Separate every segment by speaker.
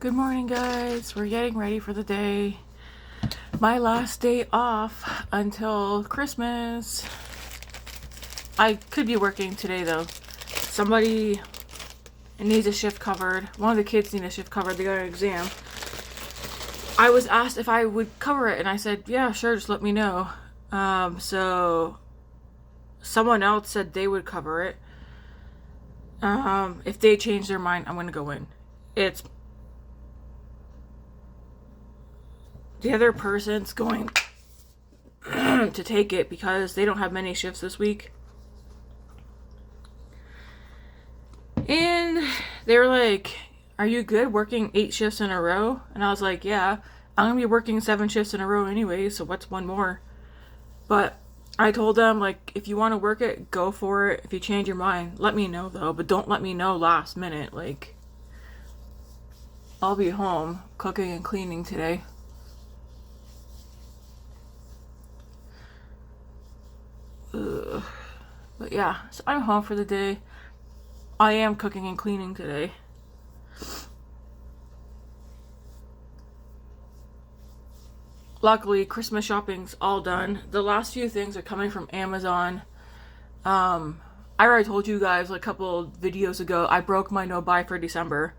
Speaker 1: Good morning, guys. We're getting ready for the day. My last day off until Christmas. I could be working today, though. Somebody needs a shift covered. One of the kids needs a shift covered. They got an exam. I was asked if I would cover it, and I said, yeah, sure, just let me know. So someone else said they would cover it. If they change their mind, I'm going to go in. It's the other person's going to take it because they don't have many shifts this week. And they were like, are you good working 8 shifts in a row? And I was like, yeah, I'm going to be working 7 shifts in a row anyway, so what's one more? But I told them, like, if you want to work it, go for it. If you change your mind, let me know, though. But don't let me know last minute. Like, I'll be home cooking and cleaning today. But yeah, so I'm home for the day. I am cooking and cleaning today. Luckily, Christmas shopping's all done. The last few things are coming from Amazon. I already told you guys like a couple videos ago, I broke my no buy for December.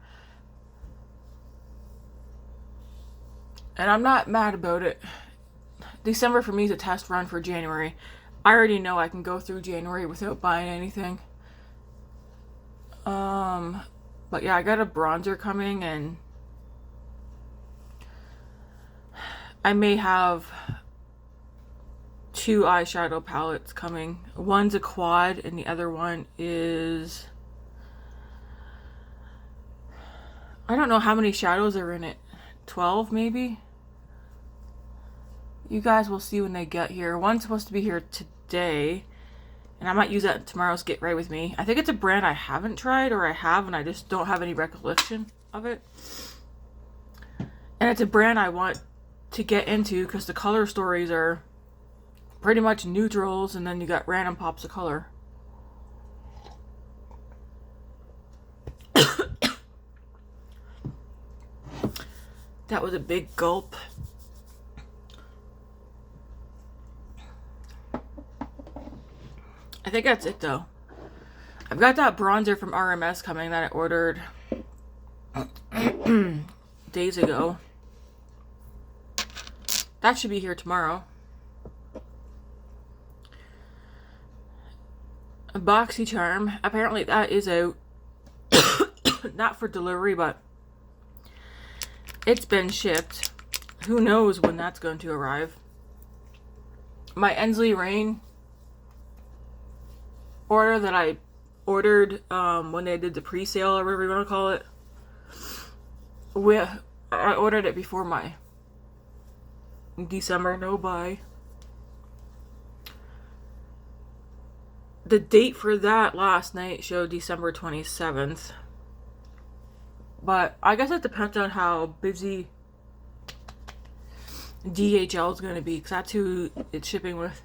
Speaker 1: And I'm not mad about it. December for me is a test run for January. I already know I can go through January without buying anything. But yeah, I got a bronzer coming, and I may have 2 eyeshadow palettes coming. One's a quad, and the other one is... I don't know how many shadows are in it. 12, maybe? You guys will see when they get here. One's supposed to be here today, and I might use that in tomorrow's Get Ready With Me. I think it's a brand I haven't tried, or I have, and I just don't have any recollection of it. And it's a brand I want to get into because the color stories are pretty much neutrals, and then you got random pops of color. That was a big gulp. I think that's it, though. I've got that bronzer from RMS coming that I ordered days ago. That should be here tomorrow. A BoxyCharm. Apparently that is out. Not for delivery, but it's been shipped. Who knows when that's going to arrive. My Ensley Rain order that I ordered when they did the pre-sale, or whatever you want to call it. I ordered it before my December no buy. The date for that last night showed December 27th. But I guess it depends on how busy DHL is going to be, because that's who it's shipping with.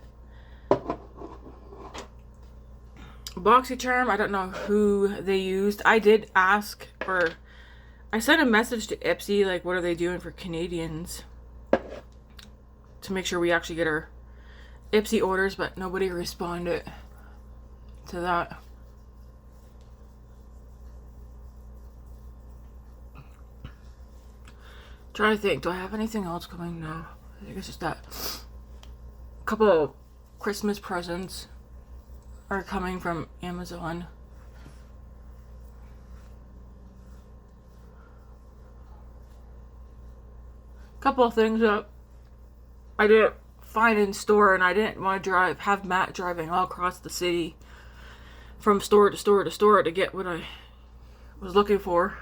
Speaker 1: BoxyCharm, I don't know who they used. I did ask, or I sent a message to Ipsy, like, what are they doing for Canadians, to make sure we actually get our Ipsy orders, but nobody responded to that. Trying to think, do I have anything else coming? No. I think it's just that. A couple of Christmas presents are coming from Amazon. A couple of things that I didn't find in store, and I didn't want to have Matt driving all across the city from store to store to store to get what I was looking for.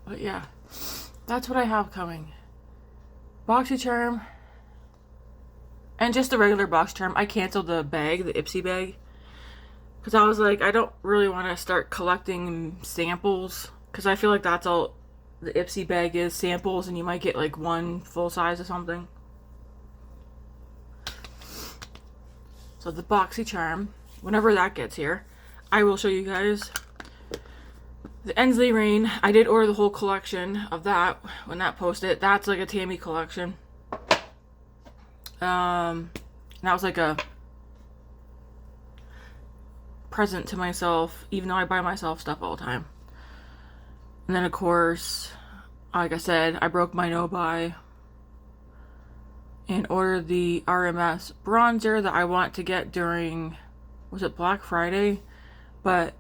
Speaker 1: But yeah, that's what I have coming. BoxyCharm. And just the regular BoxyCharm. I canceled the bag, the Ipsy bag. Because I was like, I don't really want to start collecting samples. Because I feel like that's all the Ipsy bag is, samples. And you might get like one full size or something. So the BoxyCharm, whenever that gets here, I will show you guys. The Ensley Rain, I did order the whole collection of that when that posted. That's like a Tammy collection. And that was like a present to myself, even though I buy myself stuff all the time. And then of course, like I said, I broke my no-buy and ordered the RMS bronzer that I want to get during, was it Black Friday? But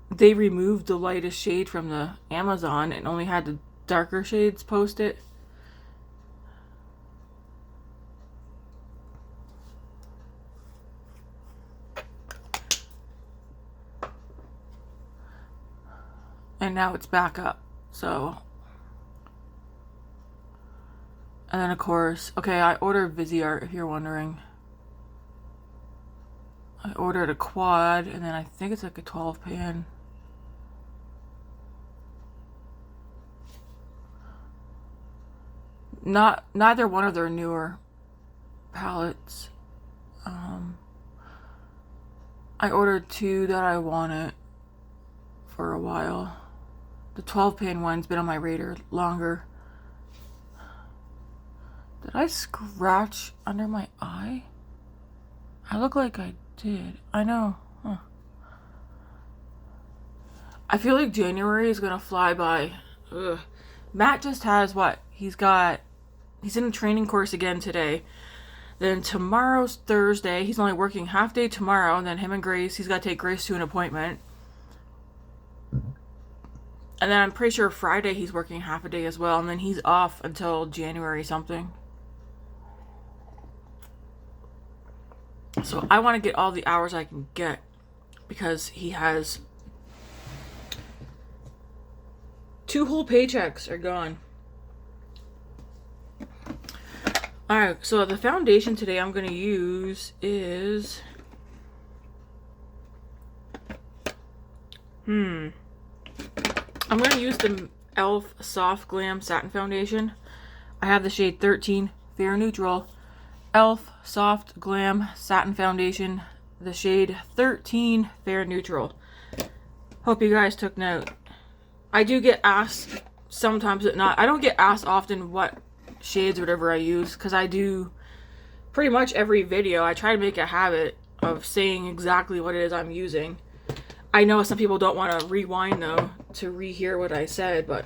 Speaker 1: they removed the lightest shade from the Amazon and only had the darker shades posted. And now it's back up. So, and then of course, okay, I ordered Viseart if you're wondering. I ordered a quad, and then I think it's like a 12 pan. Neither one of their newer palettes. I ordered two that I wanted for a while. The 12 pan one's been on my radar longer. Did I scratch under my eye? I look like I did. I know. Huh. I feel like January is gonna fly by. Ugh. Matt just has what? He's in a training course again today. Then tomorrow's Thursday. He's only working half day tomorrow. And then him and Grace, he's got to take Grace to an appointment. And then I'm pretty sure Friday he's working half a day as well. And then he's off until January something. So I want to get all the hours I can get. Because he has 2 whole paychecks are gone. Alright, so the foundation today I'm going to use is... I'm going to use the e.l.f. Soft Glam Satin Foundation. I have the shade 13 Fair Neutral. e.l.f. Soft Glam Satin Foundation. The shade 13 Fair Neutral. Hope you guys took note. I do get asked sometimes, but not. I don't get asked often what shades or whatever I use, because I do pretty much every video. I try to make a habit of saying exactly what it is I'm using. I know some people don't want to rewind though to rehear what I said, but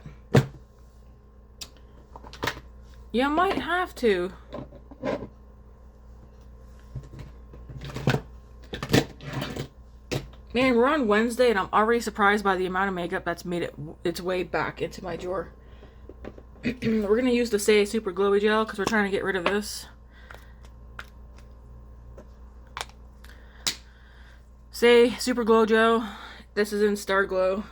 Speaker 1: you might have to. Man, we're on Wednesday and I'm already surprised by the amount of makeup that's made its way back into my drawer. We're going to use the Say Super Glowy Gel because we're trying to get rid of this. Say Super Glow Gel. This is in Star Glow.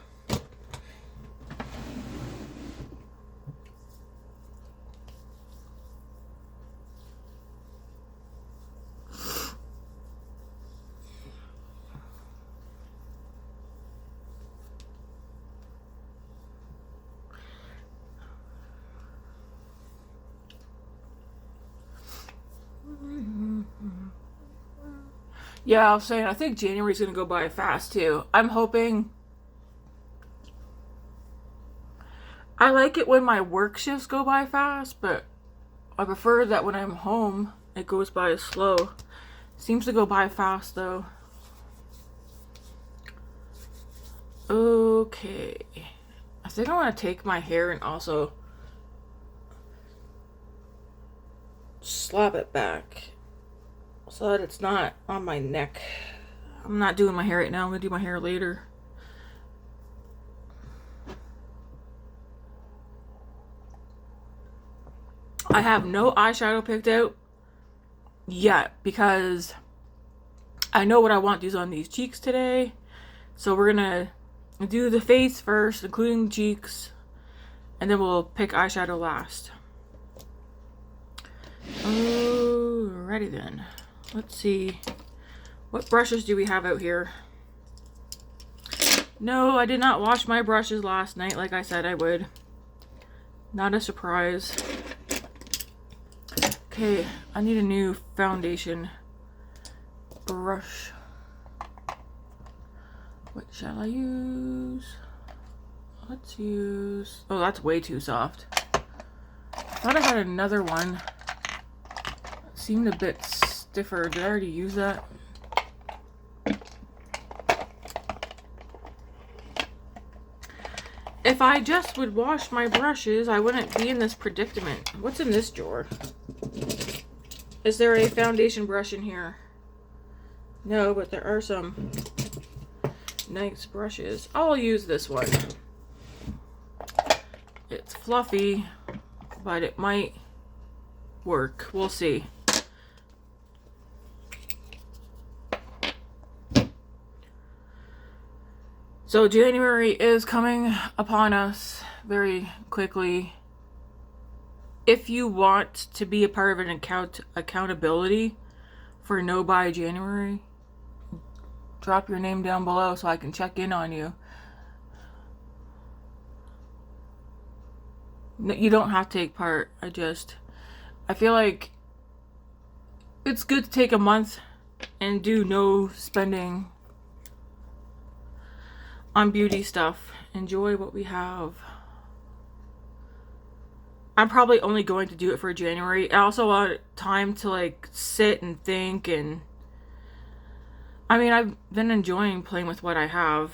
Speaker 1: Yeah, I was saying, I think January's going to go by fast, too. I'm hoping... I like it when my work shifts go by fast, but I prefer that when I'm home, it goes by slow. Seems to go by fast, though. Okay. I think I want to take my hair and also slap it back so that it's not on my neck. I'm not doing my hair right now. I'm going to do my hair later. I have no eyeshadow picked out yet because I know what I want to use on these cheeks today. So we're going to do the face first, including the cheeks, and then we'll pick eyeshadow last. Alrighty then. Let's see. What brushes do we have out here? No, I did not wash my brushes last night like I said I would. Not a surprise. Okay, I need a new foundation brush. What shall I use? Let's use... Oh, that's way too soft. I thought I had another one. It seemed a bit stiffer. Did I already use that? If I just would wash my brushes, I wouldn't be in this predicament. What's in this drawer? Is there a foundation brush in here? No, but there are some nice brushes. I'll use this one. It's fluffy, but it might work. We'll see. So January is coming upon us very quickly. If you want to be a part of an accountability for No Buy January, drop your name down below so I can check in on you. You don't have to take part. I feel like it's good to take a month and do no spending on beauty stuff. Enjoy what we have. I'm probably only going to do it for January. I also want time to like sit and think, and I mean, I've been enjoying playing with what I have,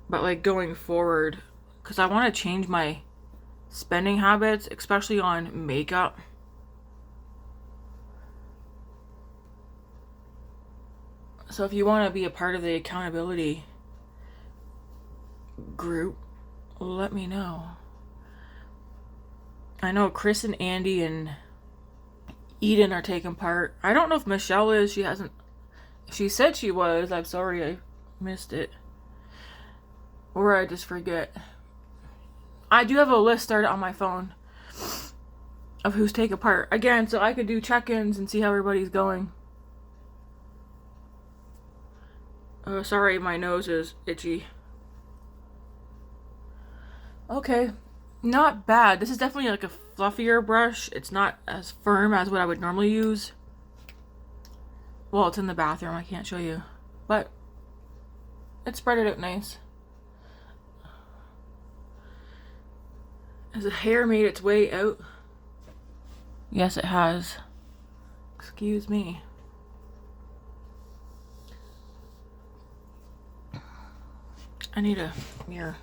Speaker 1: but like going forward, because I want to change my spending habits, especially on makeup. So if you want to be a part of the accountability group, let me know. I know Chris and Andy and Eden are taking part. I don't know if Michelle is. She hasn't. She said she was. I'm sorry I missed it. Or I just forget. I do have a list started on my phone of who's taking part. Again, so I could do check-ins and see how everybody's going. Oh, sorry, my nose is itchy. Okay, not bad. This is definitely like a fluffier brush. It's not as firm as what I would normally use. Well, it's in the bathroom. I can't show you. But it spread it out nice. Has the hair made its way out? Yes, it has. Excuse me. I need a mirror.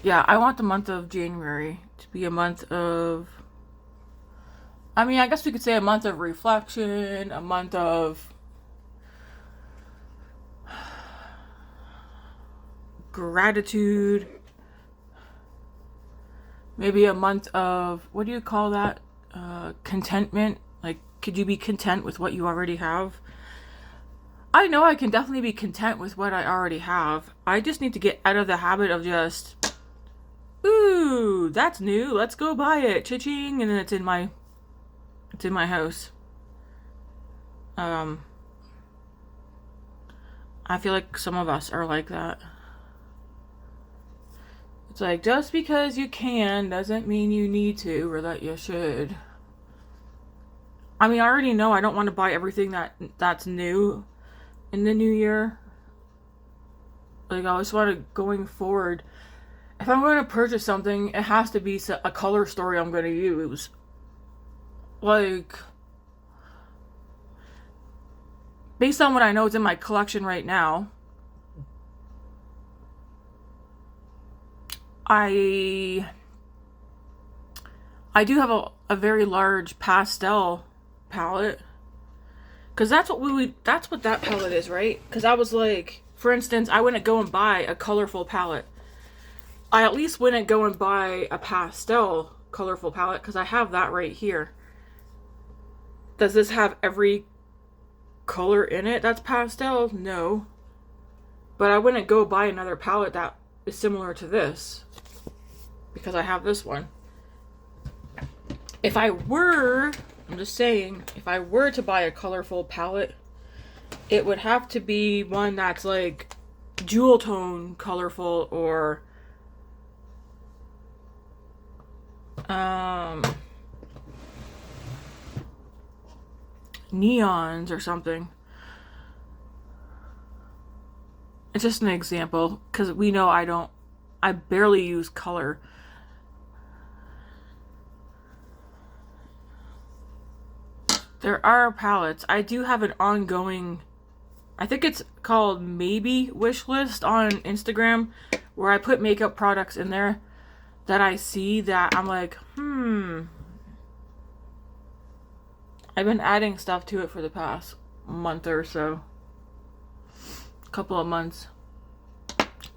Speaker 1: Yeah, I want the month of January to be a month of... I mean, I guess we could say a month of reflection, a month of gratitude, maybe a month of, what do you call that? Contentment. Like, could you be content with what you already have? I know I can definitely be content with what I already have. I just need to get out of the habit of just, ooh, that's new, let's go buy it, cha-ching, and then it's in my house. I feel like some of us are like that. It's like, just because you can doesn't mean you need to or that you should. I mean, I already know I don't want to buy everything that's new in the new year. Like, I just want to, going forward, if I'm going to purchase something, it has to be a color story I'm going to use. Like, based on what I know is in my collection right now, I do have a very large pastel palette, because that's what that palette is, right? Because I was like, for instance, I wouldn't go and buy a colorful palette. I at least wouldn't go and buy a pastel colorful palette, because I have that right here. Does this have every color in it that's pastel? No. But I wouldn't go buy another palette that is similar to this, because I have this one. If I were, I'm just saying, if I were to buy a colorful palette, it would have to be one that's like jewel tone colorful, or neons or something. It's just an example, because we know I barely use color. There are palettes. I do have an ongoing, I think it's called maybe wish list on Instagram, where I put makeup products in there that I see that I'm like, I've been adding stuff to it for the past month or so. Couple of months.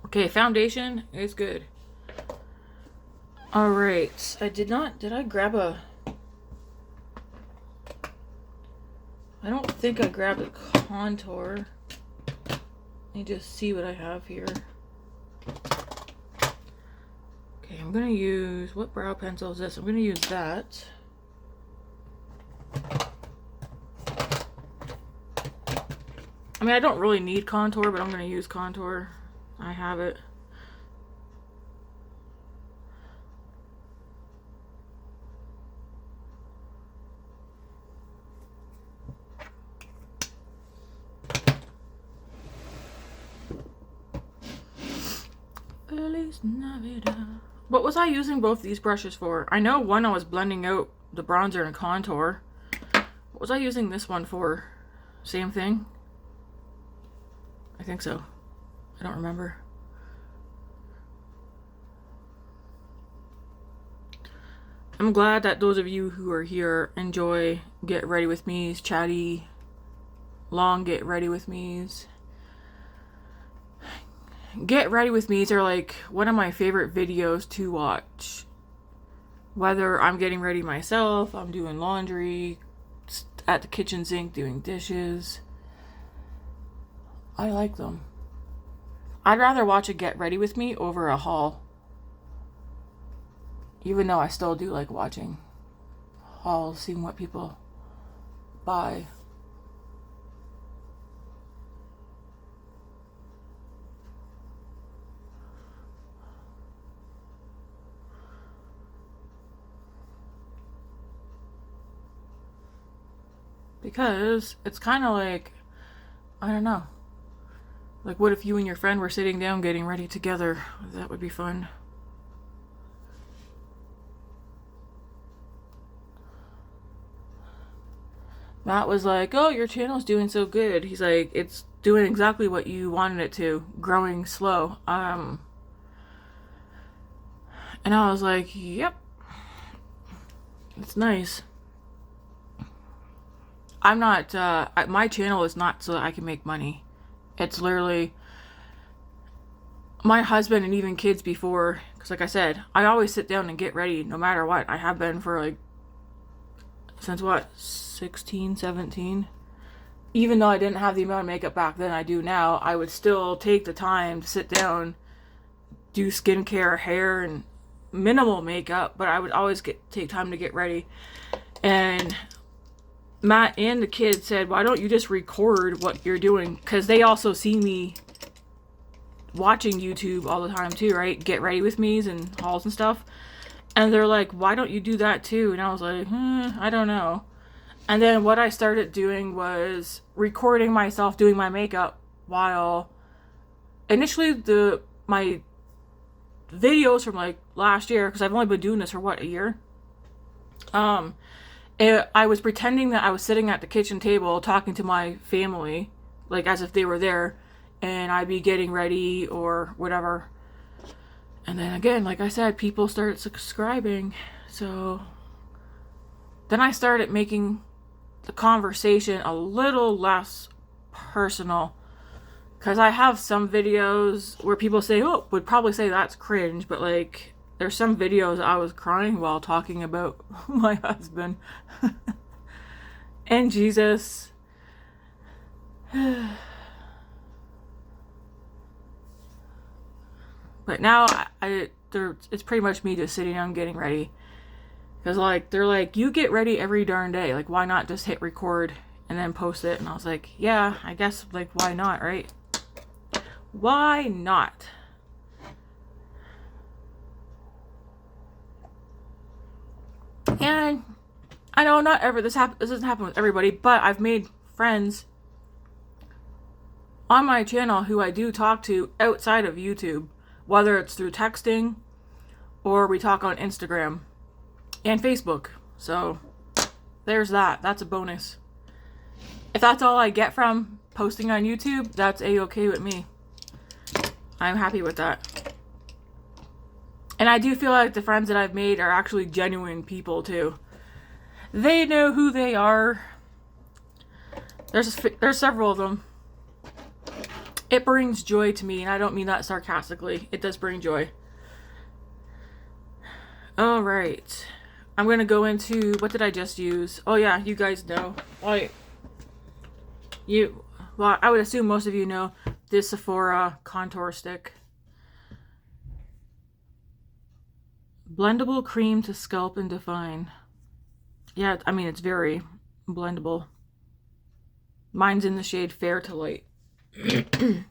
Speaker 1: Okay, foundation is good. Alright. Did I grab a... I don't think I grabbed a contour. Let me just see what I have here. Okay, I'm gonna use... What brow pencil is this? I'm gonna use that. I mean, I don't really need contour, but I'm going to use contour. I have it. Feliz Navidad. What was I using both these brushes for? I know one I was blending out the bronzer and contour. What was I using this one for? Same thing? I think so. I don't remember. I'm glad that those of you who are here enjoy Get Ready With Me's, chatty, long Get Ready With Me's. Get Ready With Me's are like one of my favorite videos to watch. Whether I'm getting ready myself, I'm doing laundry, at the kitchen sink doing dishes. I like them. I'd rather watch a Get Ready With Me over a haul. Even though I still do like watching hauls, seeing what people buy. Because it's kind of like, I don't know. Like, what if you and your friend were sitting down getting ready together? That would be fun. Matt was like, oh, your channel's doing so good. He's like, it's doing exactly what you wanted it to. Growing slow. And I was like, yep. It's nice. I'm not, my channel is not so that I can make money. It's literally my husband and even kids before, because like I said, I always sit down and get ready no matter what. I have been for like, since what, 16, 17? Even though I didn't have the amount of makeup back then I do now, I would still take the time to sit down, do skincare, hair, and minimal makeup, but I would always take time to get ready. And Matt and the kids said, why don't you just record what you're doing? Because they also see me watching YouTube all the time too, right? Get Ready With Me's and hauls and stuff. And they're like, why don't you do that too? And I was like, I don't know. And then what I started doing was recording myself doing my makeup while initially my videos from like last year, because I've only been doing this for what, a year? I was pretending that I was sitting at the kitchen table talking to my family, like as if they were there, and I'd be getting ready or whatever. And then again, like I said, people started subscribing. So then I started making the conversation a little less personal. Because I have some videos where people say, oh, would probably say that's cringe, but like, there's some videos I was crying while talking about my husband and Jesus. But now it's pretty much me just sitting down getting ready. Because like, they're like, you get ready every darn day. Like, why not just hit record and then post it? And I was like, yeah, I guess, like, why not, right? Why not? And I know not ever this doesn't happen with everybody, but I've made friends on my channel who I do talk to outside of YouTube, whether it's through texting or we talk on Instagram and Facebook. So there's that. That's a bonus. If that's all I get from posting on YouTube, that's a-okay with me. I'm happy with that. And I do feel like the friends that I've made are actually genuine people too. They know who they are. There's several of them. It brings joy to me, and I don't mean that sarcastically. It does bring joy. All right. I'm going to go into, what did I just use? Oh yeah, you guys know. Well, I would assume most of you know this Sephora contour stick. Blendable cream to sculpt and define. Yeah, I mean, it's very blendable. Mine's in the shade Fair to Light. I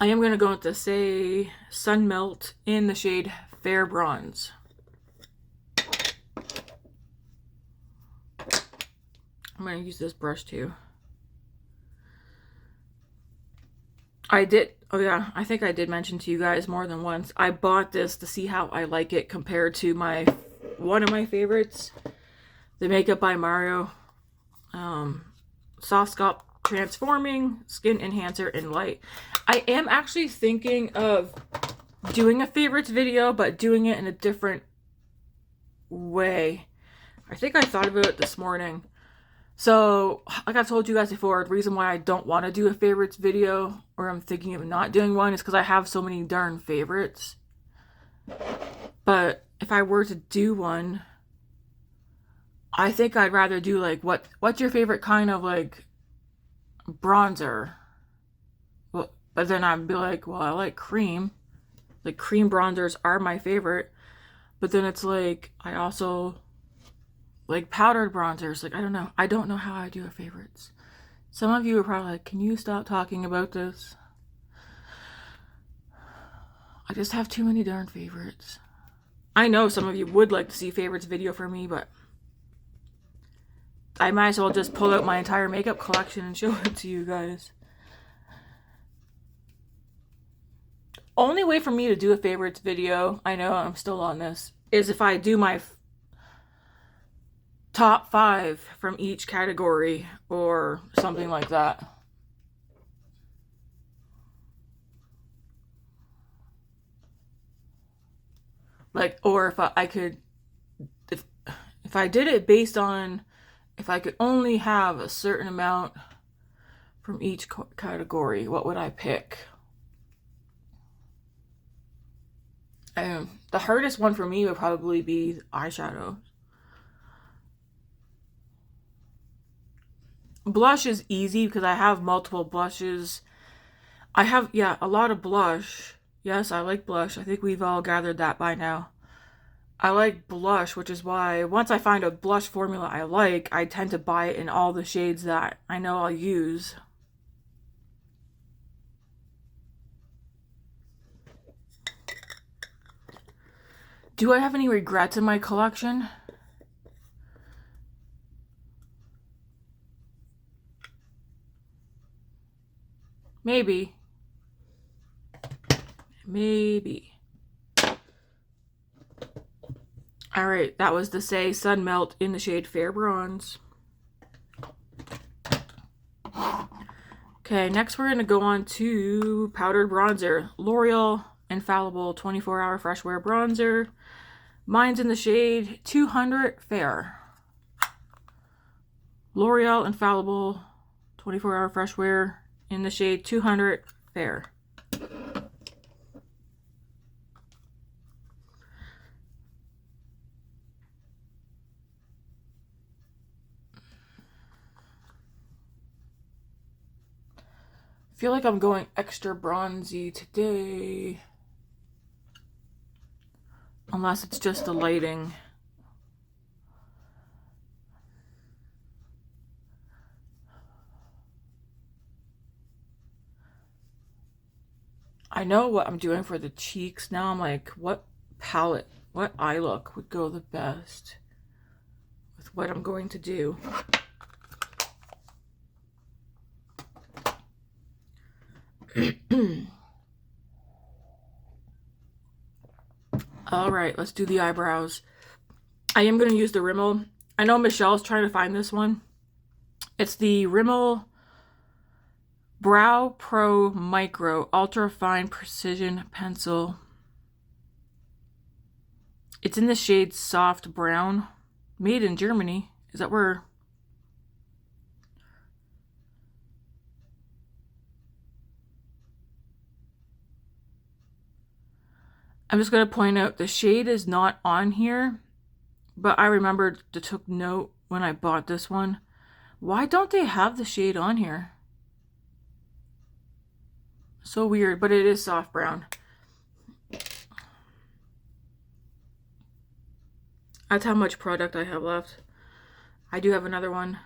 Speaker 1: am going to go with the Say Sun Melt in the shade Fair Bronze. I'm going to use this brush too. I think I did mention to you guys more than once. I bought this to see how I like it compared to one of my favorites, the Makeup by Mario Soft Sculpt Transforming Skin Enhancer in Light. I am actually thinking of doing a favorites video, but doing it in a different way. I think I thought about it this morning. So, like I've told you guys before, the reason why I don't want to do a favorites video, or I'm thinking of not doing one, is because I have so many darn favorites. But if I were to do one, I think I'd rather do like, what's your favorite kind of like bronzer? Well, but then I'd be like, well, I like cream. Like cream bronzers are my favorite. But then it's like, I also like powdered bronzers. Like, I don't know. I don't know how I do a favorites. Some of you are probably like, can you stop talking about this? I just have too many darn favorites. I know some of you would like to see favorites video for me, but I might as well just pull out my entire makeup collection and show it to you guys. Only way for me to do a favorites video, I know I'm still on this, is if I do my top 5 from each category or something like that. Like, or if I could, if I did it based on, if I could only have a certain amount from each category, what would I pick? The hardest one for me would probably be eyeshadow. Blush is easy because I have multiple blushes. I have, yeah, a lot of blush. Yes, I like blush. I think we've all gathered that by now. I like blush, which is why once I find a blush formula I like, I tend to buy it in all the shades that I know I'll use. Do I have any regrets in my collection? Maybe. Maybe. Alright, that was the Say Sun Melt in the shade Fair Bronze. Okay, next we're going to go on to powdered bronzer. L'Oreal Infallible 24-Hour Fresh Wear Bronzer. Mine's in the shade 200 Fair. L'Oreal Infallible 24-Hour Fresh Wear in the shade 200 Fair. I feel like I'm going extra bronzy today. Unless it's just the lighting. I know what I'm doing for the cheeks. Now I'm like, what palette what eye look would go the best with what I'm going to do. All right, let's do the eyebrows. I am going to use the Rimmel. I know Michelle's trying to find this one. It's the Rimmel Brow Pro Micro Ultra Fine Precision Pencil. It's in the shade Soft Brown. Made in Germany. Is that where... I'm just going to point out the shade is not on here, but I remembered to took note when I bought this one. Why don't they have the shade on here? So weird, but it is soft brown. That's how much product I have left. I do have another one.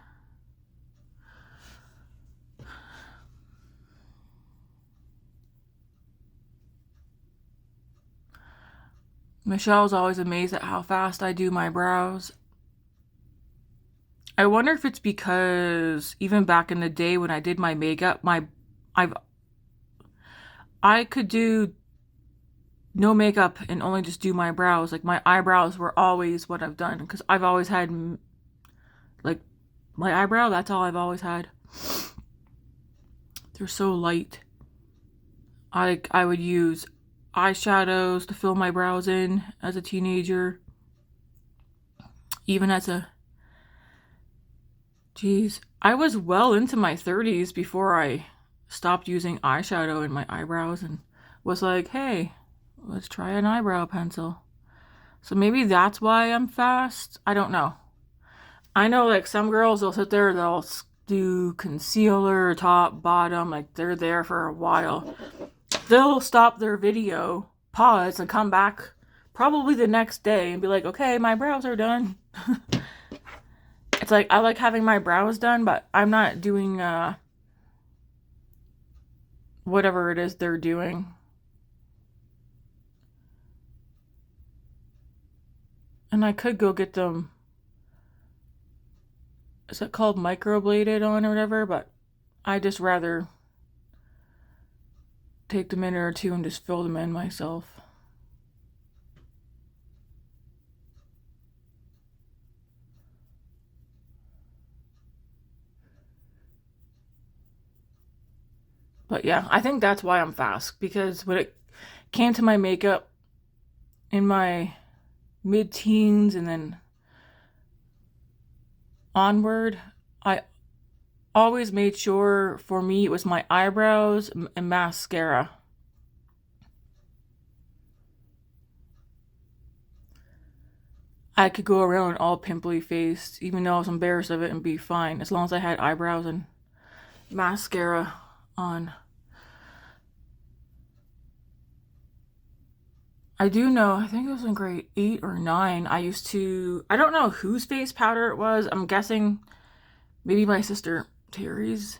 Speaker 1: Michelle's always amazed at how fast I do my brows. I wonder if it's because even back in the day when I did my makeup, I could do no makeup and only just do my brows. Like my eyebrows were always what I've done because I've always had like my eyebrow, that's all I've always had. They're so light. I would use eyeshadows to fill my brows in as a teenager. Even as a... Geez, I was well into my 30s before I stopped using eyeshadow in my eyebrows and was like, hey, let's try an eyebrow pencil. So maybe that's why I'm fast. I don't know. I know like some girls, they'll sit there, they'll do concealer, top, bottom, like they're there for a while. They'll stop their video, pause, and come back probably the next day and be like, okay, my brows are done. It's like, I like having my brows done, but I'm not doing whatever it is they're doing. And I could go get them, is it called microbladed on or whatever? But I just rather take the minute or two and just fill them in myself. But yeah, I think that's why I'm fast, because when it came to my makeup in my mid-teens and then onward, I always made sure for me it was my eyebrows and mascara. I could go around all pimply faced, even though I was embarrassed of it, and be fine as long as I had eyebrows and mascara on. I do know, I think it was in grade 8 or 9, I used to, I don't know whose face powder it was. I'm guessing maybe my sister Terry's.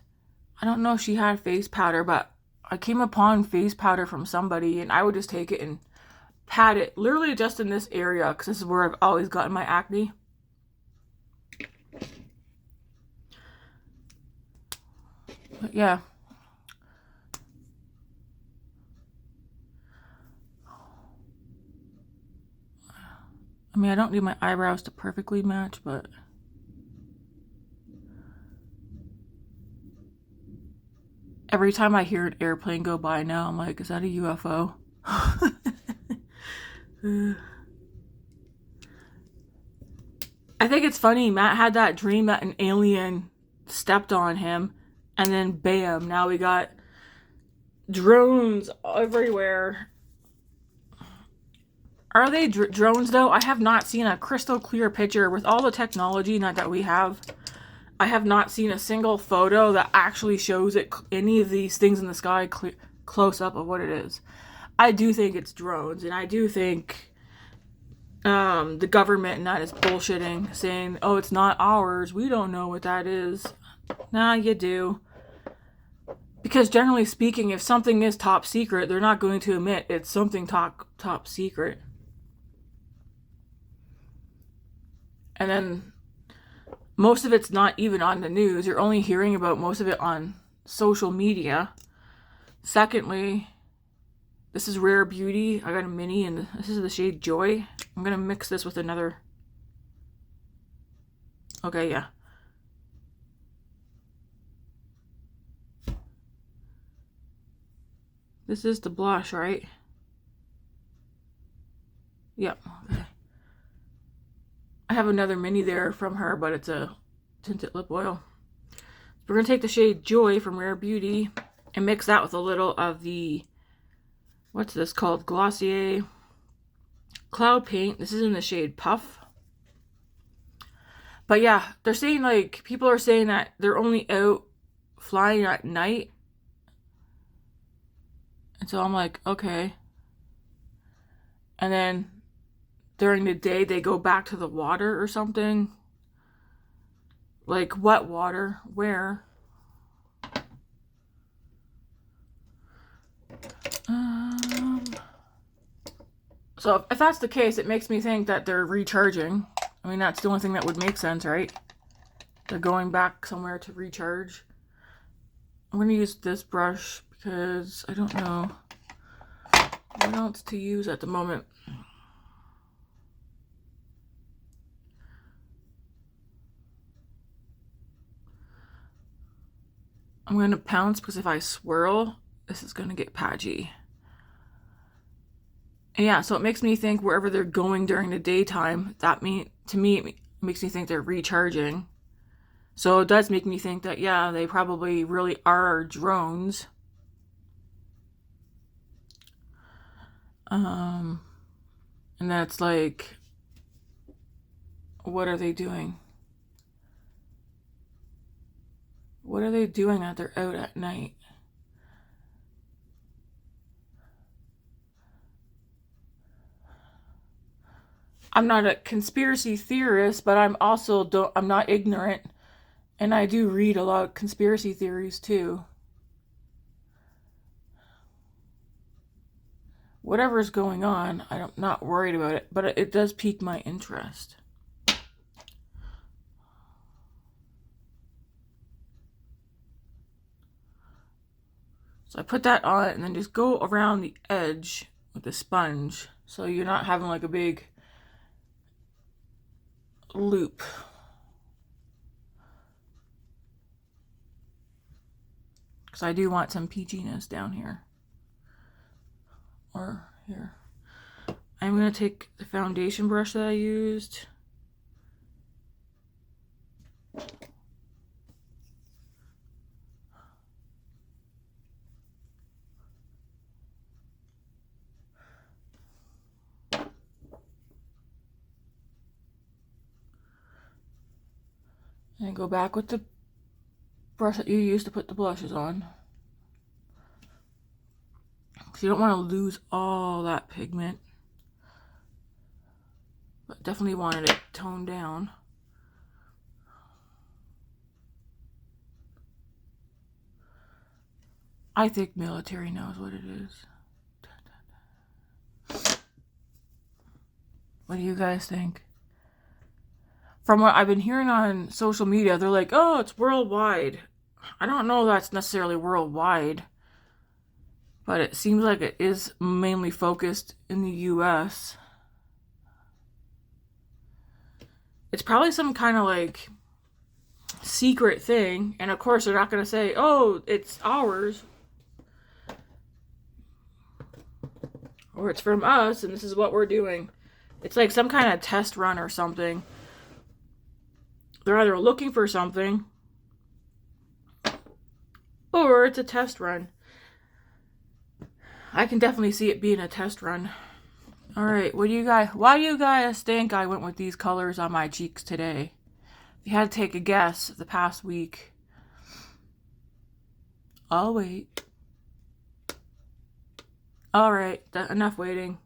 Speaker 1: I don't know if she had face powder, but I came upon face powder from somebody and I would just take it and pat it literally just in this area because this is where I've always gotten my acne. But yeah. I mean, I don't need my eyebrows to perfectly match, but every time I hear an airplane go by now, I'm like, is that a UFO? I think it's funny, Matt had that dream that an alien stepped on him, and then bam, now we got drones everywhere. Are they drones though? I have not seen a crystal clear picture with all the technology that we have. I have not seen a single photo that actually shows it, any of these things in the sky close up of what it is. I do think it's drones, and I do think the government and that is bullshitting, saying, oh, it's not ours, we don't know what that is. Nah, you do. Because generally speaking, if something is top secret, they're not going to admit it's something top secret. And then most of it's not even on the news. You're only hearing about most of it on social media. Secondly, this is Rare Beauty. I got a mini, and this is the shade Joy. I'm going to mix this with another. Okay, yeah. This is the blush, right? Yep. Okay. I have another mini there from her, but it's a tinted lip oil. We're going to take the shade Joy from Rare Beauty and mix that with a little of the, what's this called? Glossier Cloud Paint. This is in the shade Puff. But yeah, they're saying, like, people are saying that they're only out flying at night. And so I'm like, okay. And then during the day, they go back to the water or something. Like, what water? Where? So if that's the case, it makes me think that they're recharging. I mean, that's the only thing that would make sense, right? They're going back somewhere to recharge. I'm going to use this brush because I don't know what else to use at the moment. I'm going to pounce because if I swirl, this is going to get patchy. And yeah, so it makes me think wherever they're going during the daytime, to me, it makes me think they're recharging. So it does make me think that, yeah, they probably really are drones. And that's like, what are they doing? What are they doing that they're out at night? I'm not a conspiracy theorist, but I'm not ignorant. And I do read a lot of conspiracy theories too. Whatever's going on, I'm not worried about it, but it does pique my interest. So I put that on and then just go around the edge with the sponge so you're not having like a big loop. Because I do want some peachiness down here. Or here. I'm going to take the foundation brush that I used. And go back with the brush that you used to put the blushes on. Because you don't want to lose all that pigment. But definitely wanted it toned down. I think military knows what it is. What do you guys think? From what I've been hearing on social media, they're like, oh, it's worldwide. I don't know if that's necessarily worldwide, but it seems like it is mainly focused in the US. It's probably some kind of like secret thing, and of course they're not going to say, oh, it's ours, or it's from us and this is what we're doing. It's like some kind of test run or something. They're either looking for something or it's a test run. I can definitely see it being a test run. All right, why do you guys think I went with these colors on my cheeks today? If you had to take a guess the past week. I'll wait. All right, enough waiting.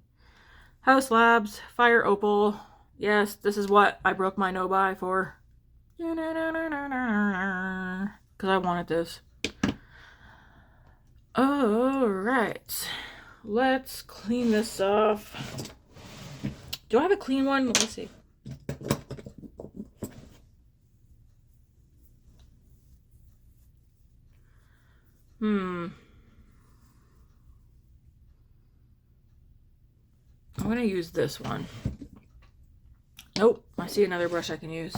Speaker 1: House Labs, Fire Opal. Yes, this is what I broke my no buy for. Because I wanted this. Alright. Let's clean this off. Do I have a clean one? Let me see. I'm gonna use this one. Nope, I see another brush I can use.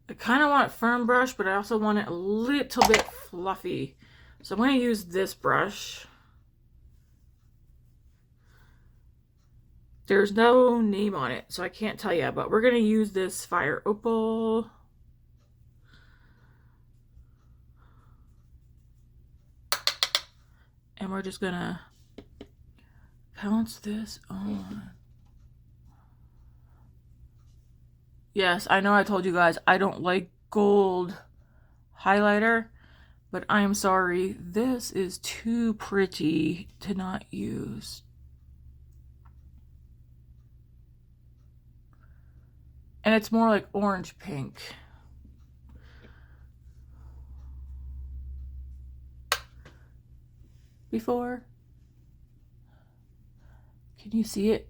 Speaker 1: I kind of want a firm brush, but I also want it a little bit fluffy. So I'm going to use this brush. There's no name on it, so I can't tell you, but we're going to use this Fire Opal. And we're just going to pounce this on. Yes, I know I told you guys I don't like gold highlighter, but I am sorry. This is too pretty to not use. And it's more like orange pink. Before. Can you see it?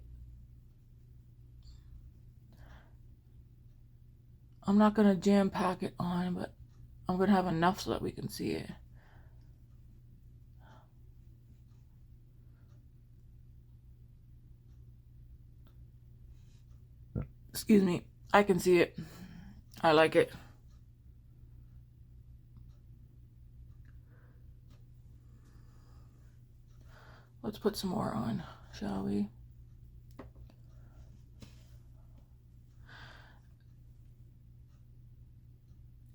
Speaker 1: I'm not going to jam pack it on, but I'm going to have enough so that we can see it. Excuse me. I can see it. I like it. Let's put some more on, shall we?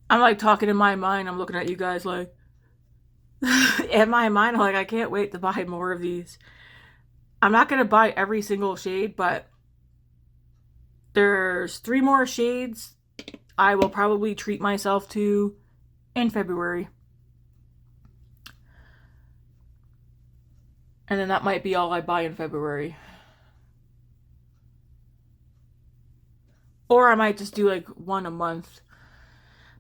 Speaker 1: I'm like talking in my mind. I'm looking at you guys like, in my mind, I'm like, I can't wait to buy more of these. I'm not going to buy every single shade, but there's 3 more shades I will probably treat myself to in February. And then that might be all I buy in February. Or I might just do like 1 a month.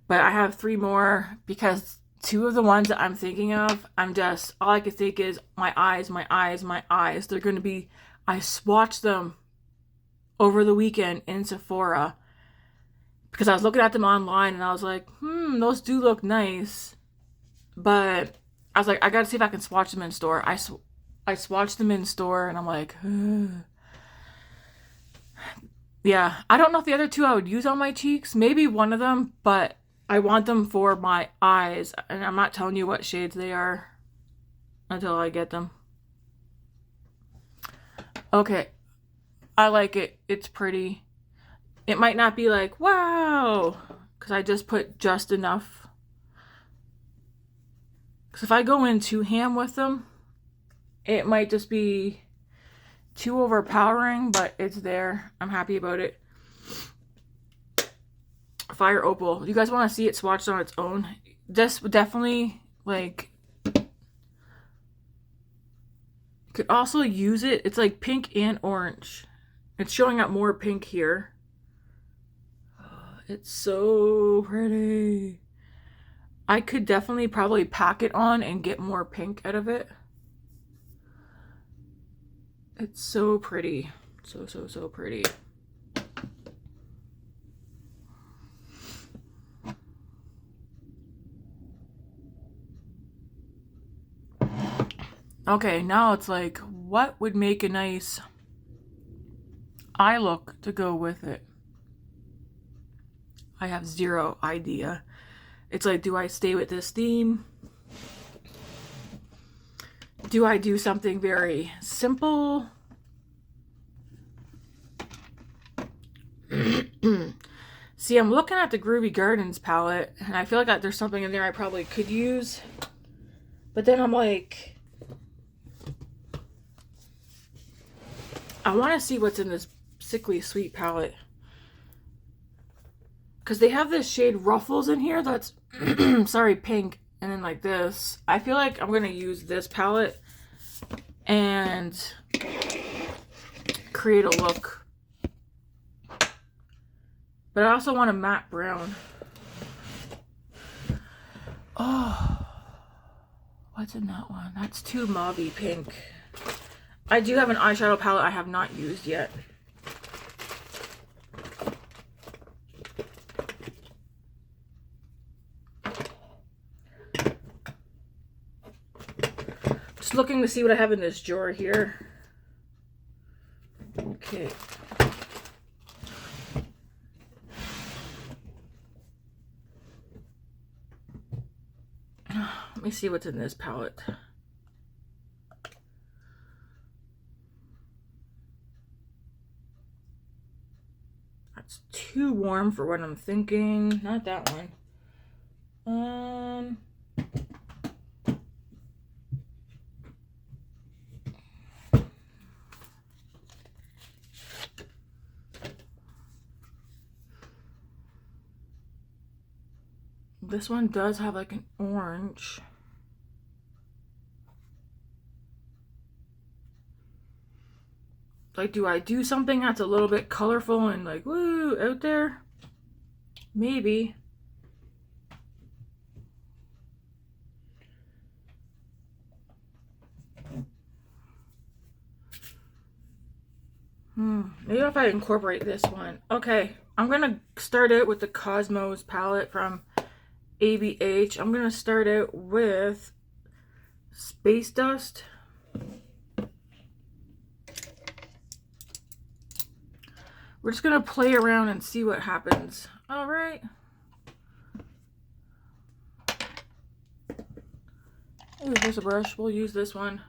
Speaker 1: But I have 3 more because 2 of the ones that I'm thinking of, all I can think is my eyes, my eyes, my eyes. They're going to be, I swatched them over the weekend in Sephora because I was looking at them online and I was like, those do look nice. But I was like, I got to see if I can swatch them in store. I swatched them in store and I'm like, yeah, I don't know if the other 2 I would use on my cheeks. Maybe one of them, but I want them for my eyes. And I'm not telling you what shades they are until I get them. Okay. I like it. It's pretty. It might not be like, wow, because I just put just enough. Because if I go in too ham with them, it might just be too overpowering, but it's there. I'm happy about it. Fire Opal. You guys want to see it swatched on its own? This would definitely, like, you could also use it. It's like pink and orange. It's showing up more pink here. It's so pretty. I could definitely probably pack it on and get more pink out of it. It's so pretty. So, so, so pretty. Okay, now it's like, what would make a nice eye look to go with it? I have zero idea. It's like, do I stay with this theme? Do I do something very simple? See, I'm looking at the Groovy Gardens palette, and I feel like there's something in there I probably could use. But then I'm like, I want to see what's in this Sickly Sweet palette. Because they have this shade Ruffles in here that's, sorry, pink. And then like this. I feel like I'm going to use this palette and create a look. But I also want a matte brown. Oh, what's in that one? That's too mauvey pink. I do have an eyeshadow palette I have not used yet. Just looking to see what I have in this drawer here. Okay. Let me see what's in this palette. That's too warm for what I'm thinking. Not that one. This one does have like an orange. Like, do I do something that's a little bit colorful and like, woo, out there? Maybe. Maybe if I incorporate this one. Okay, I'm gonna start out with the Cosmos palette from ABH. I'm gonna start out with Space Dust. We're just gonna play around and see what happens. All right. Ooh, here's a brush. We'll use this one.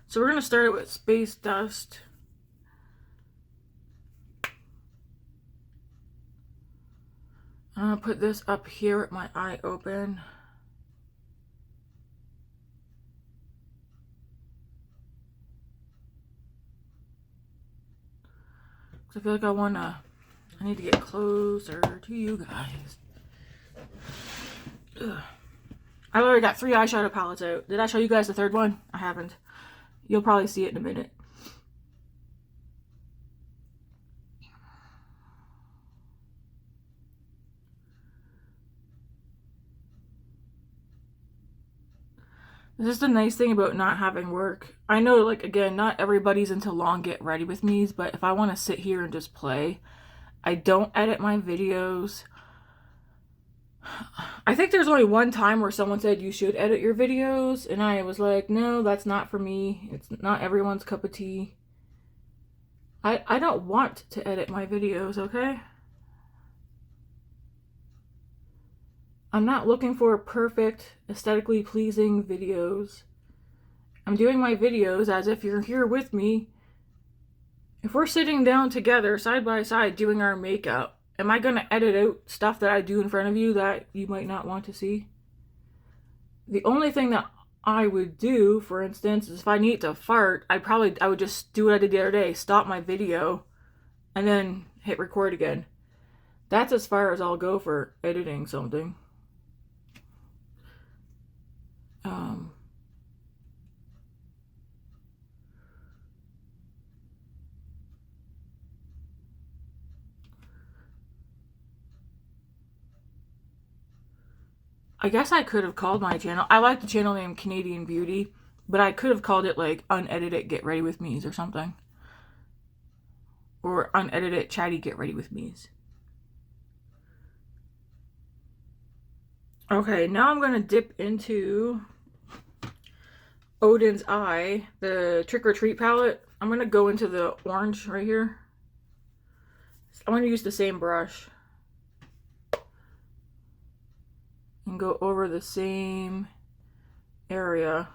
Speaker 1: So we're gonna start it with Space Dust. I'm gonna put this up here with my eye open. I feel like I need to get closer to you guys. Ugh. I've already got 3 eyeshadow palettes out. Did I show you guys the third one? I haven't. You'll probably see it in a minute. This is the nice thing about not having work. I know, like, again, not everybody's into long get ready with me's, but if I want to sit here and just play, I don't edit my videos. I think there's only one time where someone said you should edit your videos, and I was like, no, that's not for me. It's not everyone's cup of tea. I don't want to edit my videos, okay? I'm not looking for perfect, aesthetically pleasing videos. I'm doing my videos as if you're here with me. If we're sitting down together, side by side, doing our makeup, am I going to edit out stuff that I do in front of you that you might not want to see? The only thing that I would do, for instance, is if I need to fart, I would just do what I did the other day, stop my video, and then hit record again. That's as far as I'll go for editing something. I guess I could have called my channel. I like the channel name Canadian Beauty, but I could have called it like Unedited Get Ready with Me's or something. Or Unedited Chatty Get Ready with Me's. Okay, now I'm going to dip into Odin's Eye, the Trick or Treat palette. I'm going to go into the orange right here. I'm going to use the same brush. And go over the same area.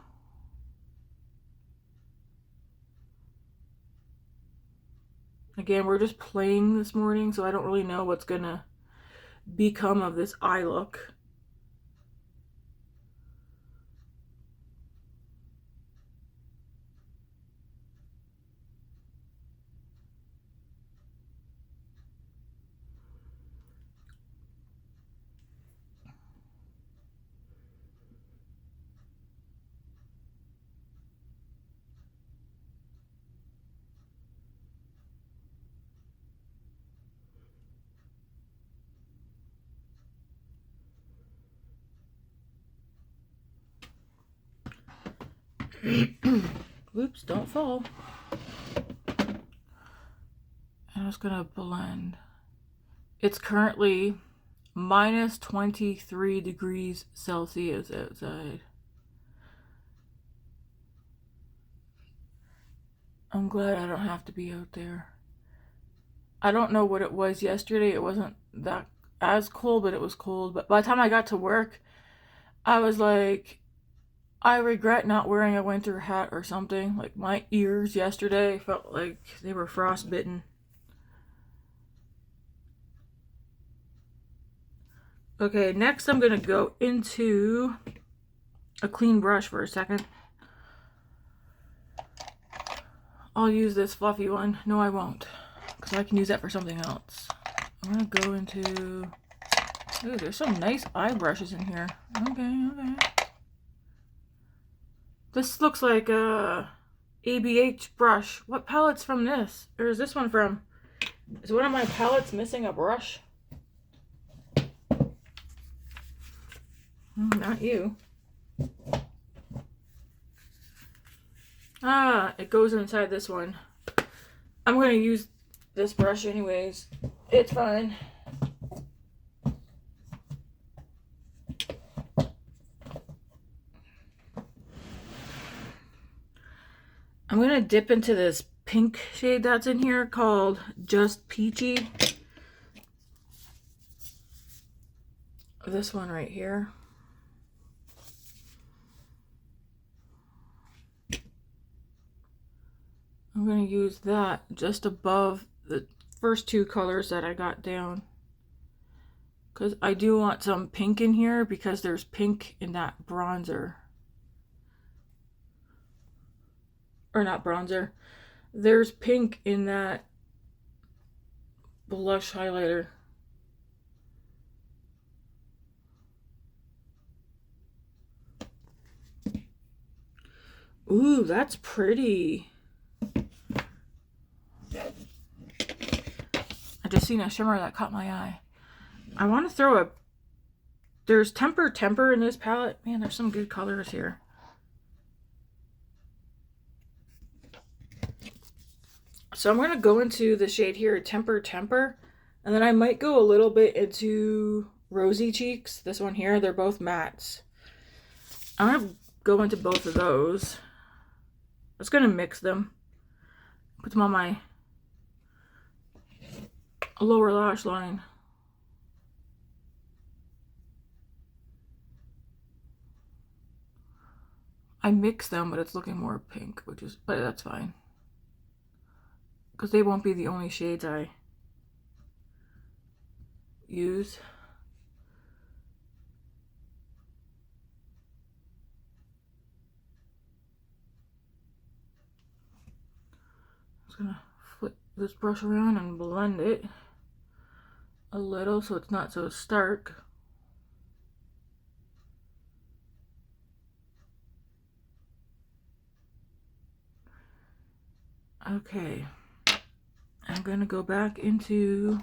Speaker 1: Again, we're just playing this morning, so I don't really know what's gonna become of this eye look. Whoops, don't fall. And I'm just gonna blend. It's currently minus 23 degrees Celsius outside. I'm glad I don't have to be out there. I don't know what it was yesterday. It wasn't that as cold, but it was cold. But by the time I got to work, I was like, I regret not wearing a winter hat or something. Like my ears yesterday felt like they were frostbitten. Okay, next I'm gonna go into a clean brush for a second. I'll use this fluffy one. No, I won't, because I can use that for something else. I'm gonna go into... Ooh, there's some nice eye brushes in here. Okay. This looks like a ABH brush. What palette's from this? Or is this one from? Is one of my palettes missing a brush? Not you. Ah, it goes inside this one. I'm gonna use this brush anyways. It's fine. I'm gonna dip into this pink shade that's in here called Just Peachy. This one right here. I'm going to use that just above the first two colors that I got down. Because I do want some pink in here because there's pink in that bronzer. Or not bronzer. There's pink in that blush highlighter. Ooh, that's pretty. I just seen a shimmer that caught my eye. I want to throw a... There's Temper in this palette. Man, there's some good colors here. So I'm going to go into the shade here, Temper. And then I might go a little bit into Rosy Cheeks. This one here. They're both mattes. I'm going to go into both of those. I'm just going to mix them. Put them on my lower lash line. I mix them, but it's looking more pink, but that's fine. Because they won't be the only shades I use. I'm just gonna flip this brush around and blend it a little so it's not so stark. Okay, I'm gonna go back into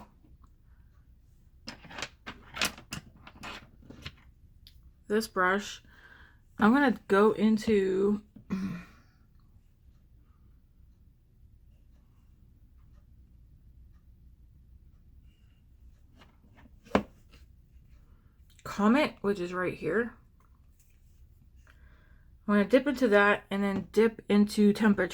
Speaker 1: this brush. I'm gonna go into Comet, which is right here. I'm going to dip into that and then dip into Temper.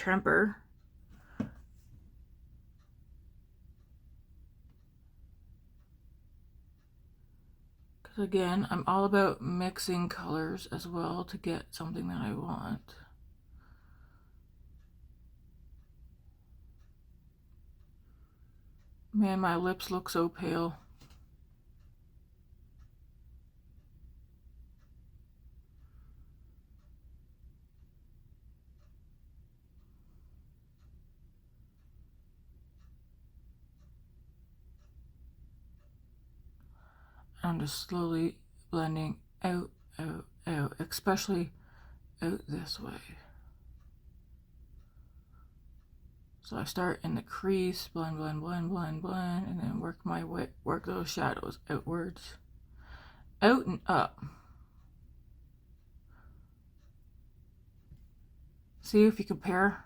Speaker 1: Because again, I'm all about mixing colors as well to get something that I want. Man, my lips look so pale. I'm just slowly blending out, especially out this way. So I start in the crease, blend, and then work those shadows outwards, out and up. See if you compare.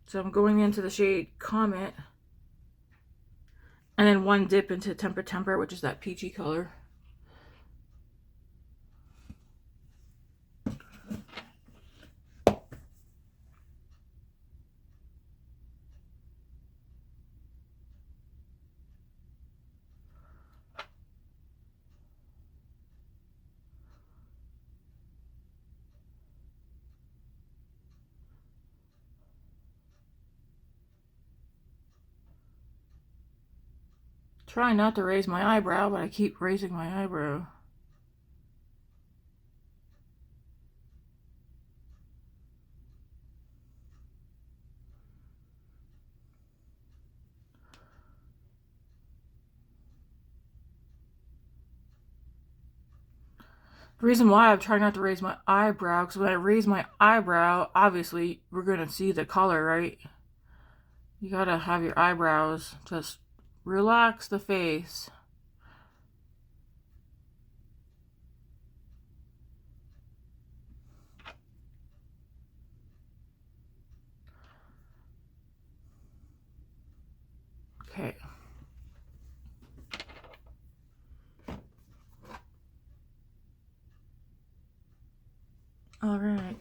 Speaker 1: So I'm going into the shade Comet, and then one dip into Temper Temper, which is that peachy color. Trying not to raise my eyebrow, but I keep raising my eyebrow. The reason why I'm trying not to raise my eyebrow, because when I raise my eyebrow, obviously we're going to see the color, right? You gotta have your eyebrows just relax the face. Okay. All right.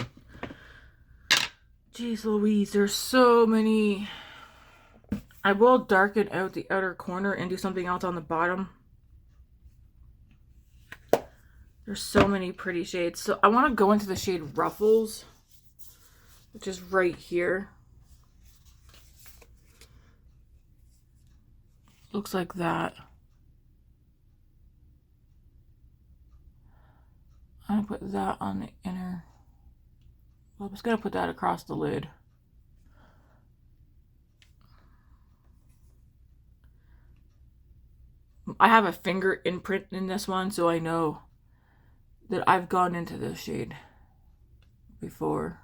Speaker 1: Jeez Louise, there's so many. I will darken out the outer corner and do something else on the bottom. There's so many pretty shades. So I want to go into the shade Ruffles, which is right here. Looks like that. I'm going to put that on the inner. Well, I'm just going to put that across the lid. I have a finger imprint in this one, so I know that I've gone into this shade before.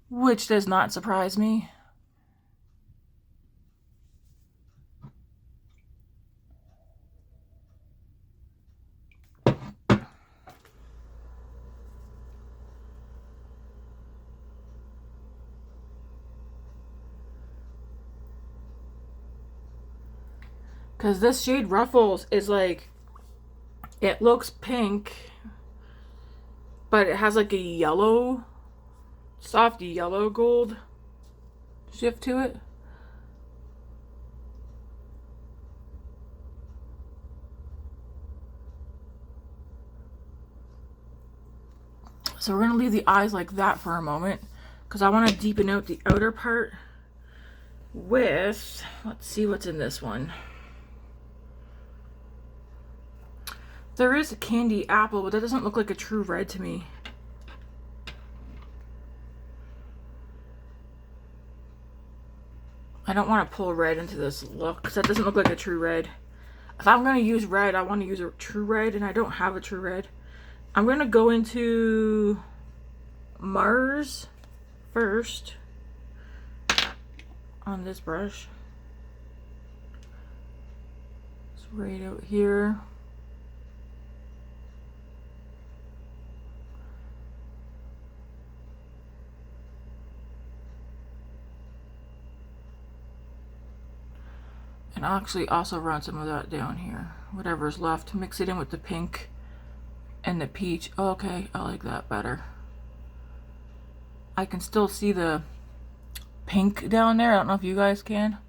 Speaker 1: Which does not surprise me. Because this shade Ruffles is like, it looks pink, but it has like a yellow, soft yellow gold shift to it. So we're going to leave the eyes like that for a moment, because I want to deepen out the outer part with, let's see what's in this one. There is a candy apple, but that doesn't look like a true red to me. I don't want to pull red into this look, because that doesn't look like a true red. If I'm going to use red, I want to use a true red, and I don't have a true red. I'm going to go into Mars first on this brush. It's right out here. And I'll actually also run some of that down here. Whatever's left, mix it in with the pink and the peach. Oh, okay, I like that better. I can still see the pink down there. I don't know if you guys can.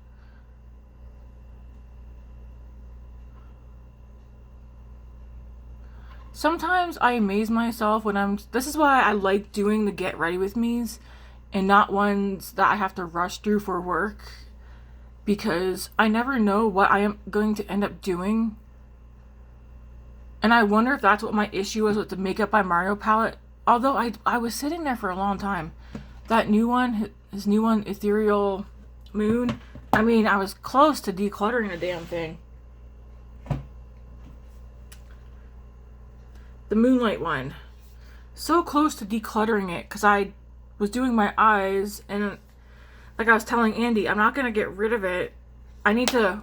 Speaker 1: Sometimes I amaze myself when this is why I like doing the get ready with me's and not ones that I have to rush through for work, because I never know what I am going to end up doing. And I wonder if that's what my issue was with the Makeup by Mario palette. Although I was sitting there for a long time. That new one, his new one, Ethereal Moon, I mean, I was close to decluttering the damn thing. The Moonlight one. So close to decluttering it, because I was doing my eyes, and like I was telling Andy, I'm not going to get rid of it. I need to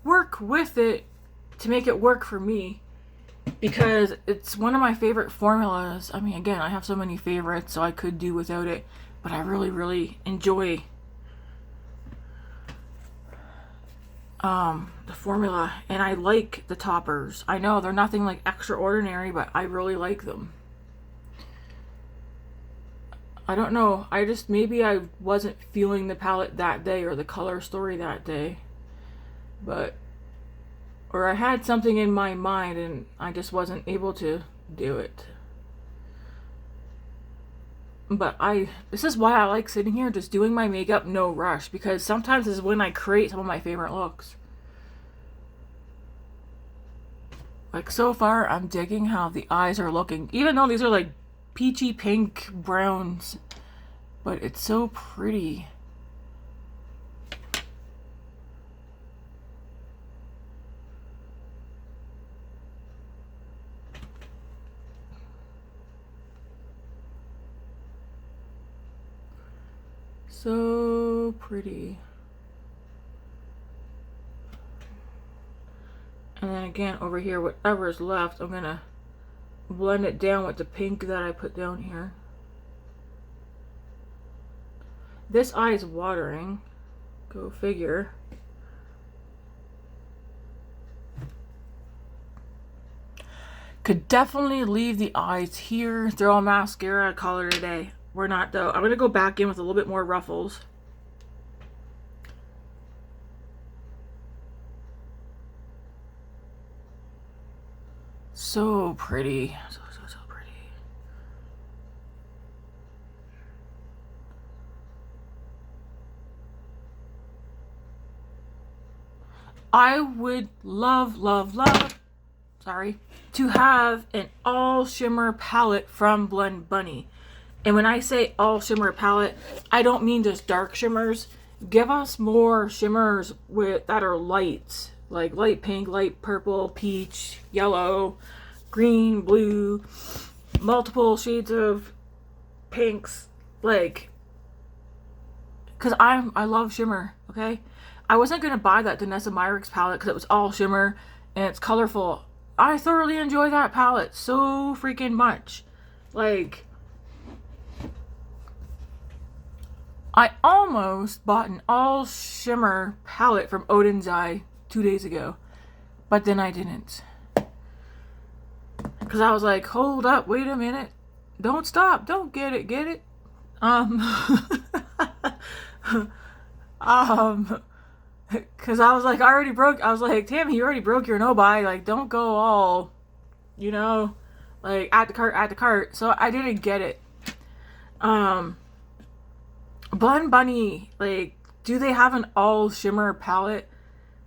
Speaker 1: work with it to make it work for me. because it's one of my favorite formulas. I mean, again, I have so many favorites, so I could do without it, but I really, really enjoy the formula, and I like the toppers. I know they're nothing like extraordinary, but I really like them. I don't know, I just, maybe I wasn't feeling the palette that day or the color story that day, but, or I had something in my mind and I just wasn't able to do it. But this is why I like sitting here just doing my makeup, no rush, because sometimes this is when I create some of my favorite looks. Like, so far, I'm digging how the eyes are looking, even though these are like peachy pink browns, but it's so pretty. So pretty. And then again, over here, whatever's left, I'm gonna blend it down with the pink that I put down here. This eye is watering. Go figure. Could definitely leave the eyes here. Throw a mascara, call it a day. We're not though. I'm gonna go back in with a little bit more ruffles. So pretty. So pretty. I would love, sorry, to have an all shimmer palette from Blend Bunny. And when I say all shimmer palette, I don't mean just dark shimmers. Give us more shimmers that are light, like light pink, light purple, peach, yellow, green, blue, multiple shades of pinks, like, because I love shimmer, okay? I wasn't going to buy that Danessa Myricks palette because it was all shimmer and it's colorful. I thoroughly enjoy that palette so freaking much. Like, I almost bought an all shimmer palette from Odin's Eye 2 days ago, but then I didn't. Because I was like, hold up, wait a minute. Don't stop, don't get it. Because I was like, I was like, Tammy, you already broke your no-buy. Like, don't go all, you know, like, add to cart. So I didn't get it. Blend Bunny, like, do they have an all shimmer palette?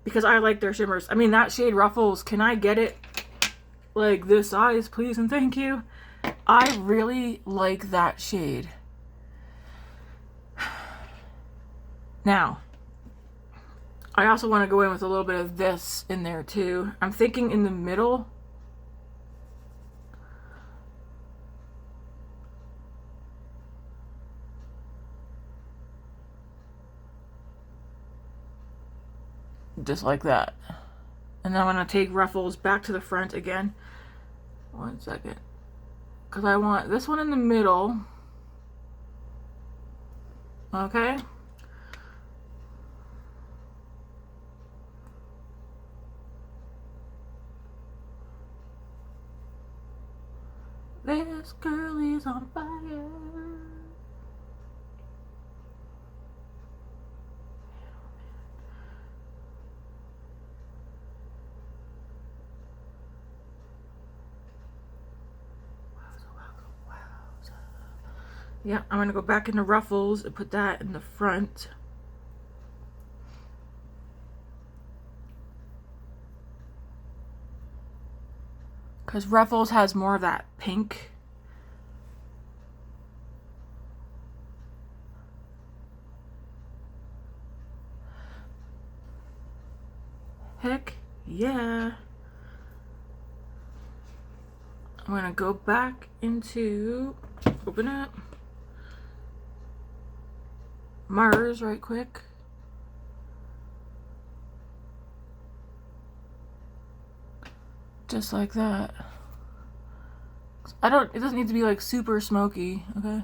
Speaker 1: Because I like their shimmers. I mean, that shade Ruffles, can I get it? Like, this size, please and thank you. I really like that shade. Now, I also want to go in with a little bit of this in there too. I'm thinking in the middle. Just like that. And then I'm going to take Ruffles back to the front again. 1 second. Because I want this one in the middle. Okay. This girl is on fire. Yeah, I'm gonna go back into Ruffles and put that in the front. Because Ruffles has more of that pink. Heck yeah. I'm gonna go back into, open it, Mars right quick. Just like that. It doesn't need to be like super smoky, okay?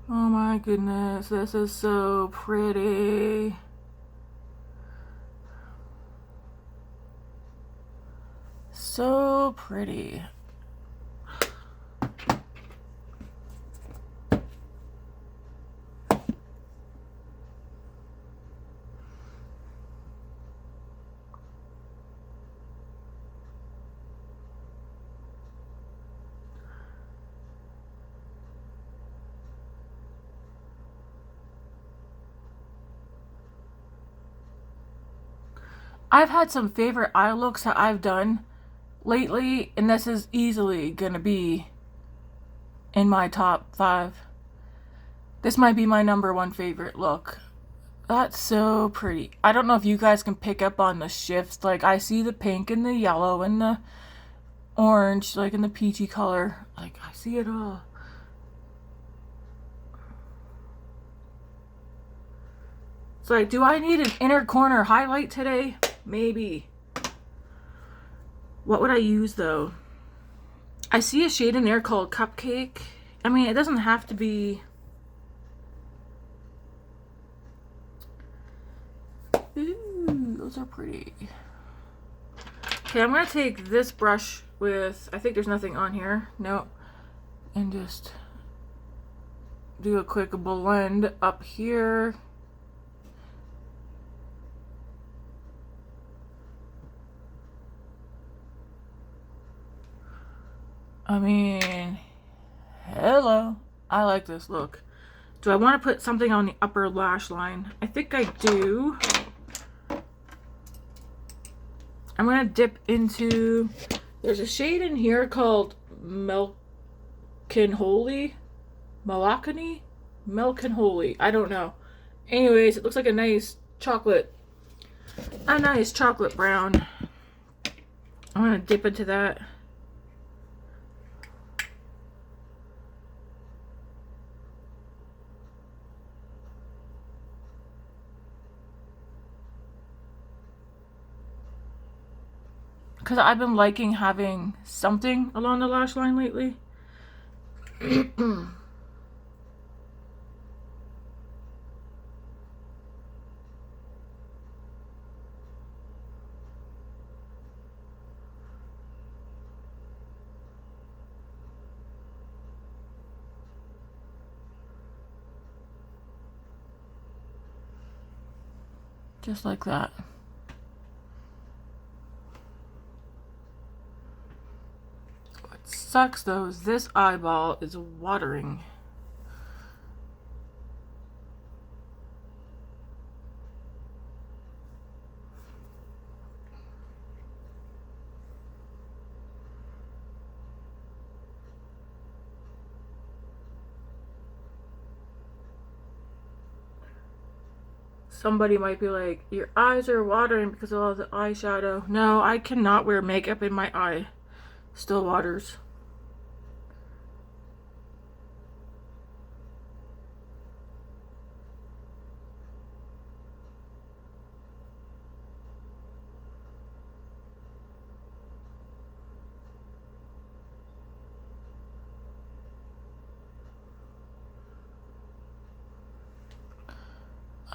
Speaker 1: Oh my goodness, this is so pretty. So pretty. I've had some favorite eye looks that I've done lately, and this is easily gonna be in my top 5. This might be my #1 favorite look. That's so pretty. I don't know if you guys can pick up on the shifts. Like, I see the pink and the yellow and the orange, like in the peachy color. Like, I see it all. It's like, do I need an inner corner highlight today? Maybe. What would I use though? I see a shade in there called Cupcake. I mean, it doesn't have to be... Ooh, those are pretty. Okay, I'm gonna take this brush with... I think there's nothing on here. No. And just do a quick blend up here. I mean, hello. I like this look. Do I want to put something on the upper lash line? I think I do. I'm going to dip into... There's a shade in here called Melkenholy. Malakani? Melkenholy. I don't know. Anyways, it looks like a nice chocolate brown. I'm going to dip into that. Because I've been liking having something along the lash line lately. Just like that. What sucks though is this eyeball is watering. Somebody might be like, your eyes are watering because of all the eyeshadow. No, I cannot wear makeup in my eye. Still waters.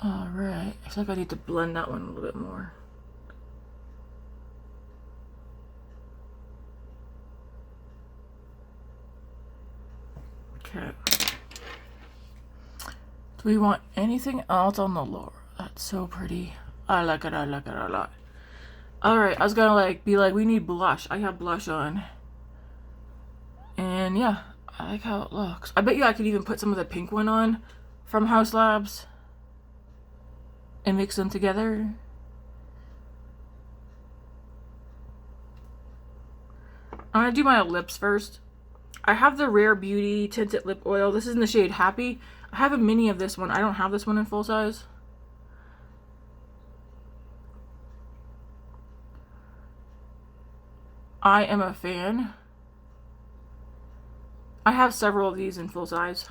Speaker 1: Alright, I feel like I need to blend that one a little bit more. Okay. Do we want anything else on the lower? That's so pretty. I like it, I like it a lot. Alright, I was gonna like be like, we need blush. I have blush on. And yeah, I like how it looks. I bet you I could even put some of the pink one on from House Labs and mix them together. I'm gonna do my lips first. I have the Rare Beauty Tinted Lip Oil. This is in the shade Happy. I have a mini of this one. I don't have this one in full size. I am a fan. I have several of these in full size.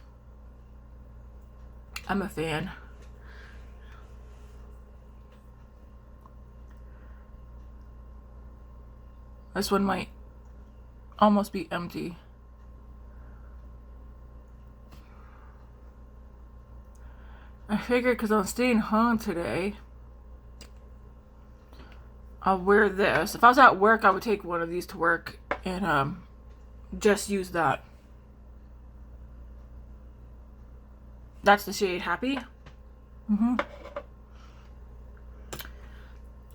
Speaker 1: I'm a fan. This one might almost be empty. I figured because I'm staying home today, I'll wear this. If I was at work, I would take one of these to work and just use that. That's the shade Happy. And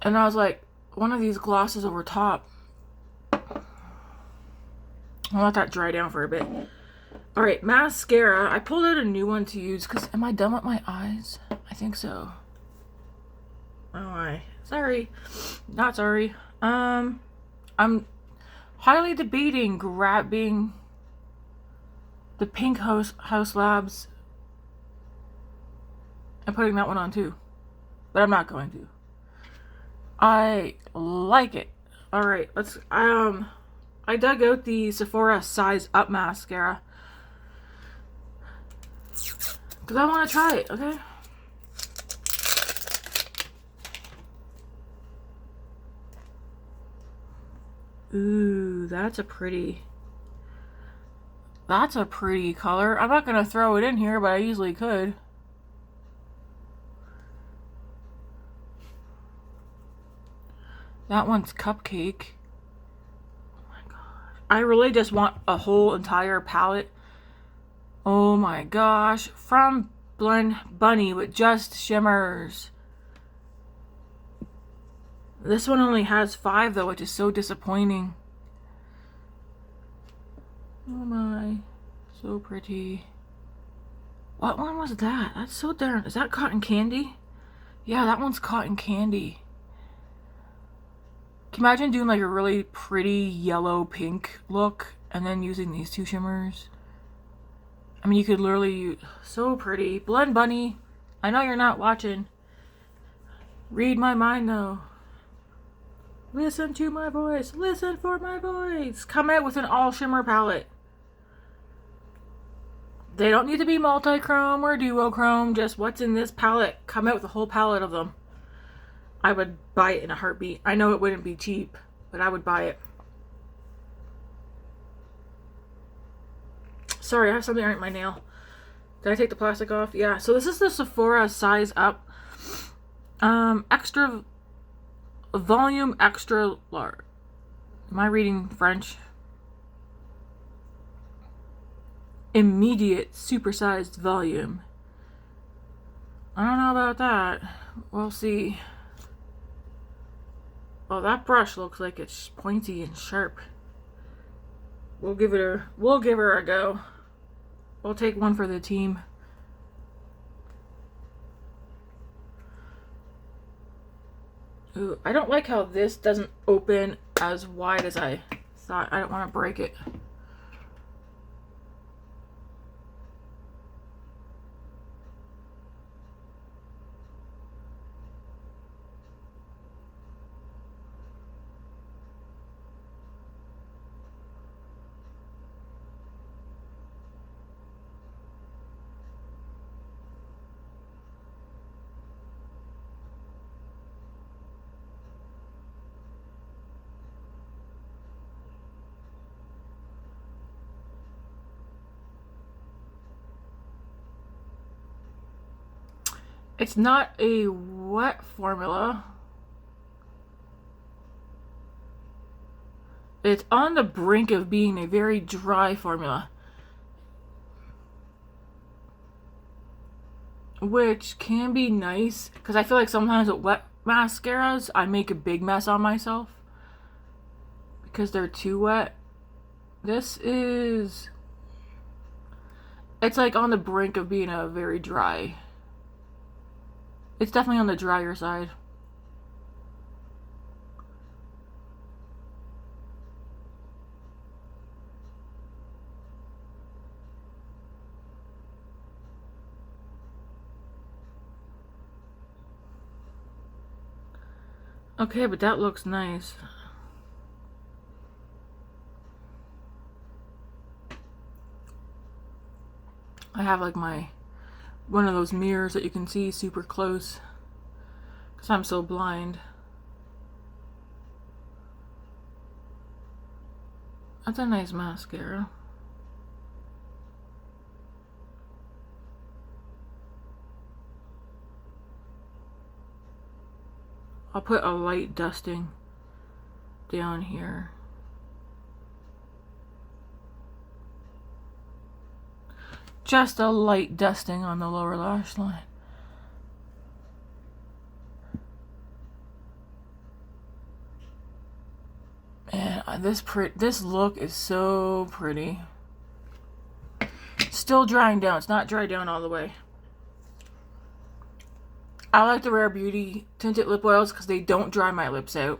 Speaker 1: I was like, one of these glosses over top. I'll let that dry down for a bit. Alright, mascara. I pulled out a new one to use because am I done with my eyes? I think so. Oh, sorry. Not sorry. I'm highly debating grabbing the Pink House Labs and putting that one on too. But I'm not going to. I like it. Alright, let's I dug out the Sephora Size Up mascara because I want to try it, okay? Ooh, that's a pretty color. I'm not going to throw it in here, but I easily could. That one's Cupcake. Oh my gosh. I really just want a whole entire palette. Oh my gosh. From Blend Bunny with just shimmers. This one only has 5 though, which is so disappointing. Oh my. So pretty. What one was that? That's so darn. Is that Cotton Candy? Yeah, that one's Cotton Candy. Can you imagine doing like a really pretty yellow pink look and then using these 2 shimmers? I mean, you could literally use, so pretty. Blend Bunny, I know you're not watching. Read my mind though. Listen to my voice. Listen for my voice. Come out with an all shimmer palette. They don't need to be multi-chrome or duochrome. Just what's in this palette. Come out with a whole palette of them. I would buy it in a heartbeat. I know it wouldn't be cheap, but I would buy it. Sorry, I have something right in my nail. Did I take the plastic off? Yeah, so this is the Sephora Size Up. Extra volume, extra large. Am I reading French? Immediate supersized volume. I don't know about that. We'll see. Oh, that brush looks like it's pointy and sharp. We'll give her a go. We'll take one for the team. Ooh, I don't like how this doesn't open as wide as I thought. I don't want to break it. It's not a wet formula. It's on the brink of being a very dry formula. Which can be nice, because I feel like sometimes with wet mascaras, I make a big mess on myself. Because they're too wet. This is... It's like on the brink of being a very dry... It's definitely on the drier side. Okay, but that looks nice. I have like one of those mirrors that you can see super close because I'm so blind. That's a nice mascara. I'll put a light dusting down here. Just a light dusting on the lower lash line. And this look is so pretty. Still drying down. It's not dried down all the way. I like the Rare Beauty tinted lip oils because they don't dry my lips out.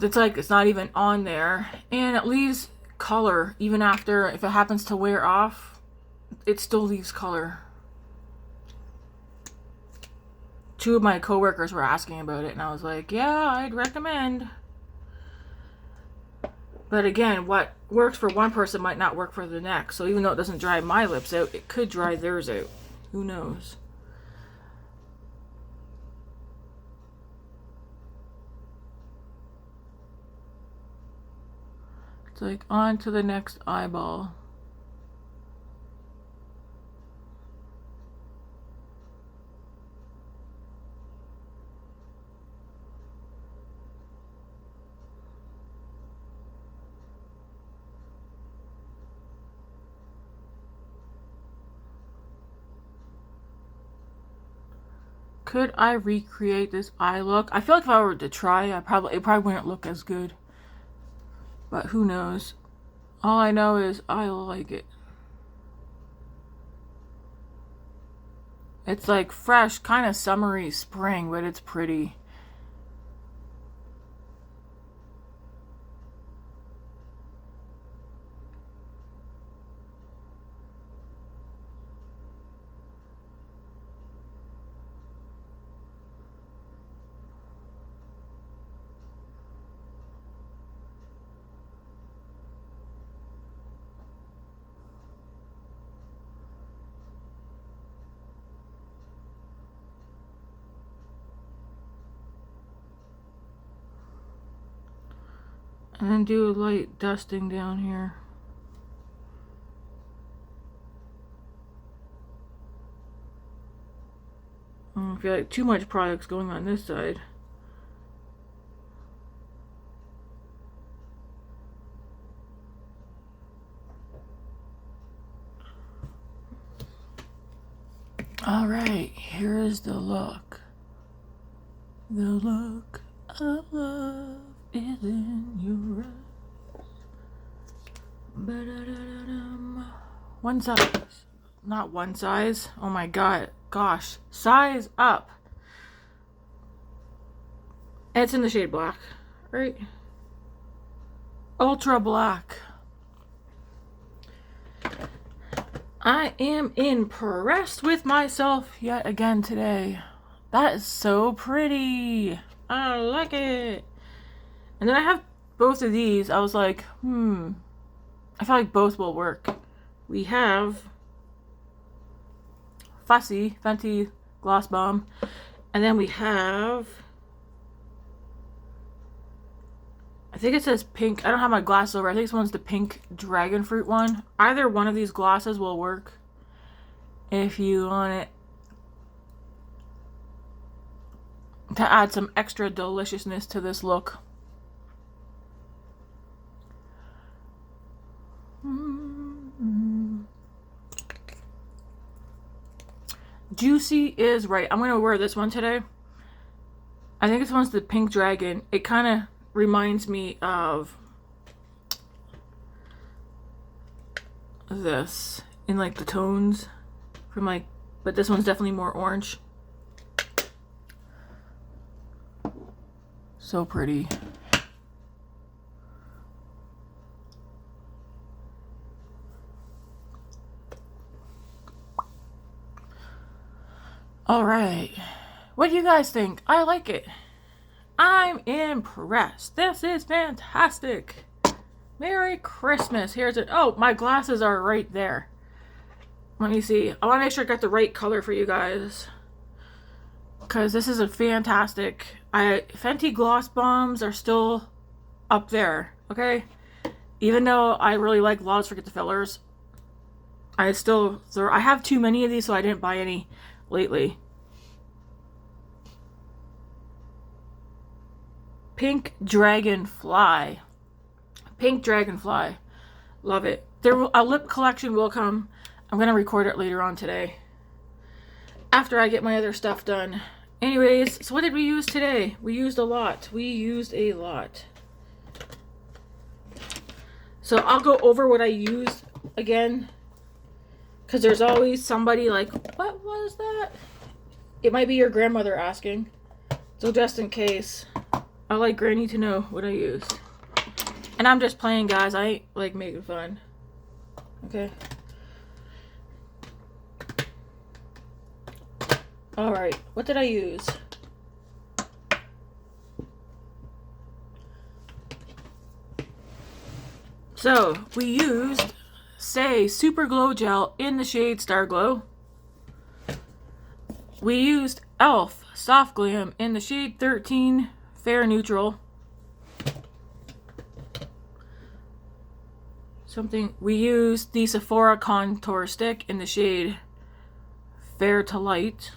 Speaker 1: It's like it's not even on there, and it leaves color even after, if it happens to wear off, it still leaves color. Two of my coworkers were asking about it, and I was like, yeah, I'd recommend. But again, what works for one person might not work for the next. So even though it doesn't dry my lips out, it could dry theirs out. Who knows? It's like on to the next eyeball. Could I recreate this eye look? I feel like if I were to try, it probably wouldn't look as good. But who knows? All I know is I like it. It's like fresh, kind of summery spring, but it's pretty. And then do a light dusting down here. I feel like too much product's going on this side. Alright, here is the look. The look of love is in your eyes. One size. Not one size. Oh my god. Gosh. Size up. It's in the shade black. Right? Ultra black. I am impressed with myself yet again today. That is so pretty. I like it. And then I have both of these. I was like, I feel like both will work. We have Fenty Gloss Bomb. And then we have, I think it says pink. I don't have my glasses over. I think this one's the pink dragon fruit one. Either one of these glosses will work if you want it to add some extra deliciousness to this look. Juicy is right. I'm going to wear this one today. I think this one's the pink dragon. It kind of reminds me of this in like the tones from like, but this one's definitely more orange. So pretty. All right. What do you guys think? I like it. I'm impressed. This is fantastic. Merry Christmas. Here's it. Oh, my glasses are right there. Let me see. I want to make sure I got the right color for you guys, because this is a fantastic. Fenty gloss bombs are still up there, okay? Even though I really like Laws Forget the Fillers, I have too many of these, so I didn't buy any lately. Pink Dragonfly. Pink Dragonfly. Love it. A lip collection will come. I'm going to record it later on today, after I get my other stuff done. Anyways, so what did we use today? We used a lot. So I'll go over what I used again, because there's always somebody like, what was that? It might be your grandmother asking. So just in case, I like Granny to know what I used. And I'm just playing, guys. I ain't like making fun. Okay. Alright, what did I use? So, we used, Super Glow Gel in the shade Star Glow. We used e.l.f. Soft Glam in the shade 13 Fair Neutral. We used the Sephora Contour Stick in the shade Fair to Light.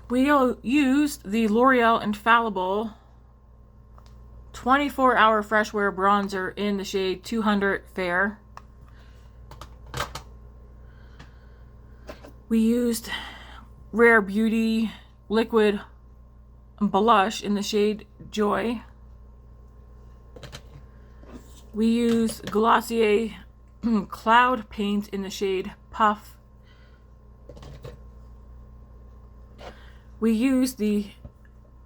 Speaker 1: We used the L'Oreal Infallible 24-Hour Fresh Wear Bronzer in the shade 200 Fair. We used Rare Beauty Liquid Blush in the shade Joy. We used Glossier Cloud Paint in the shade Puff. We used the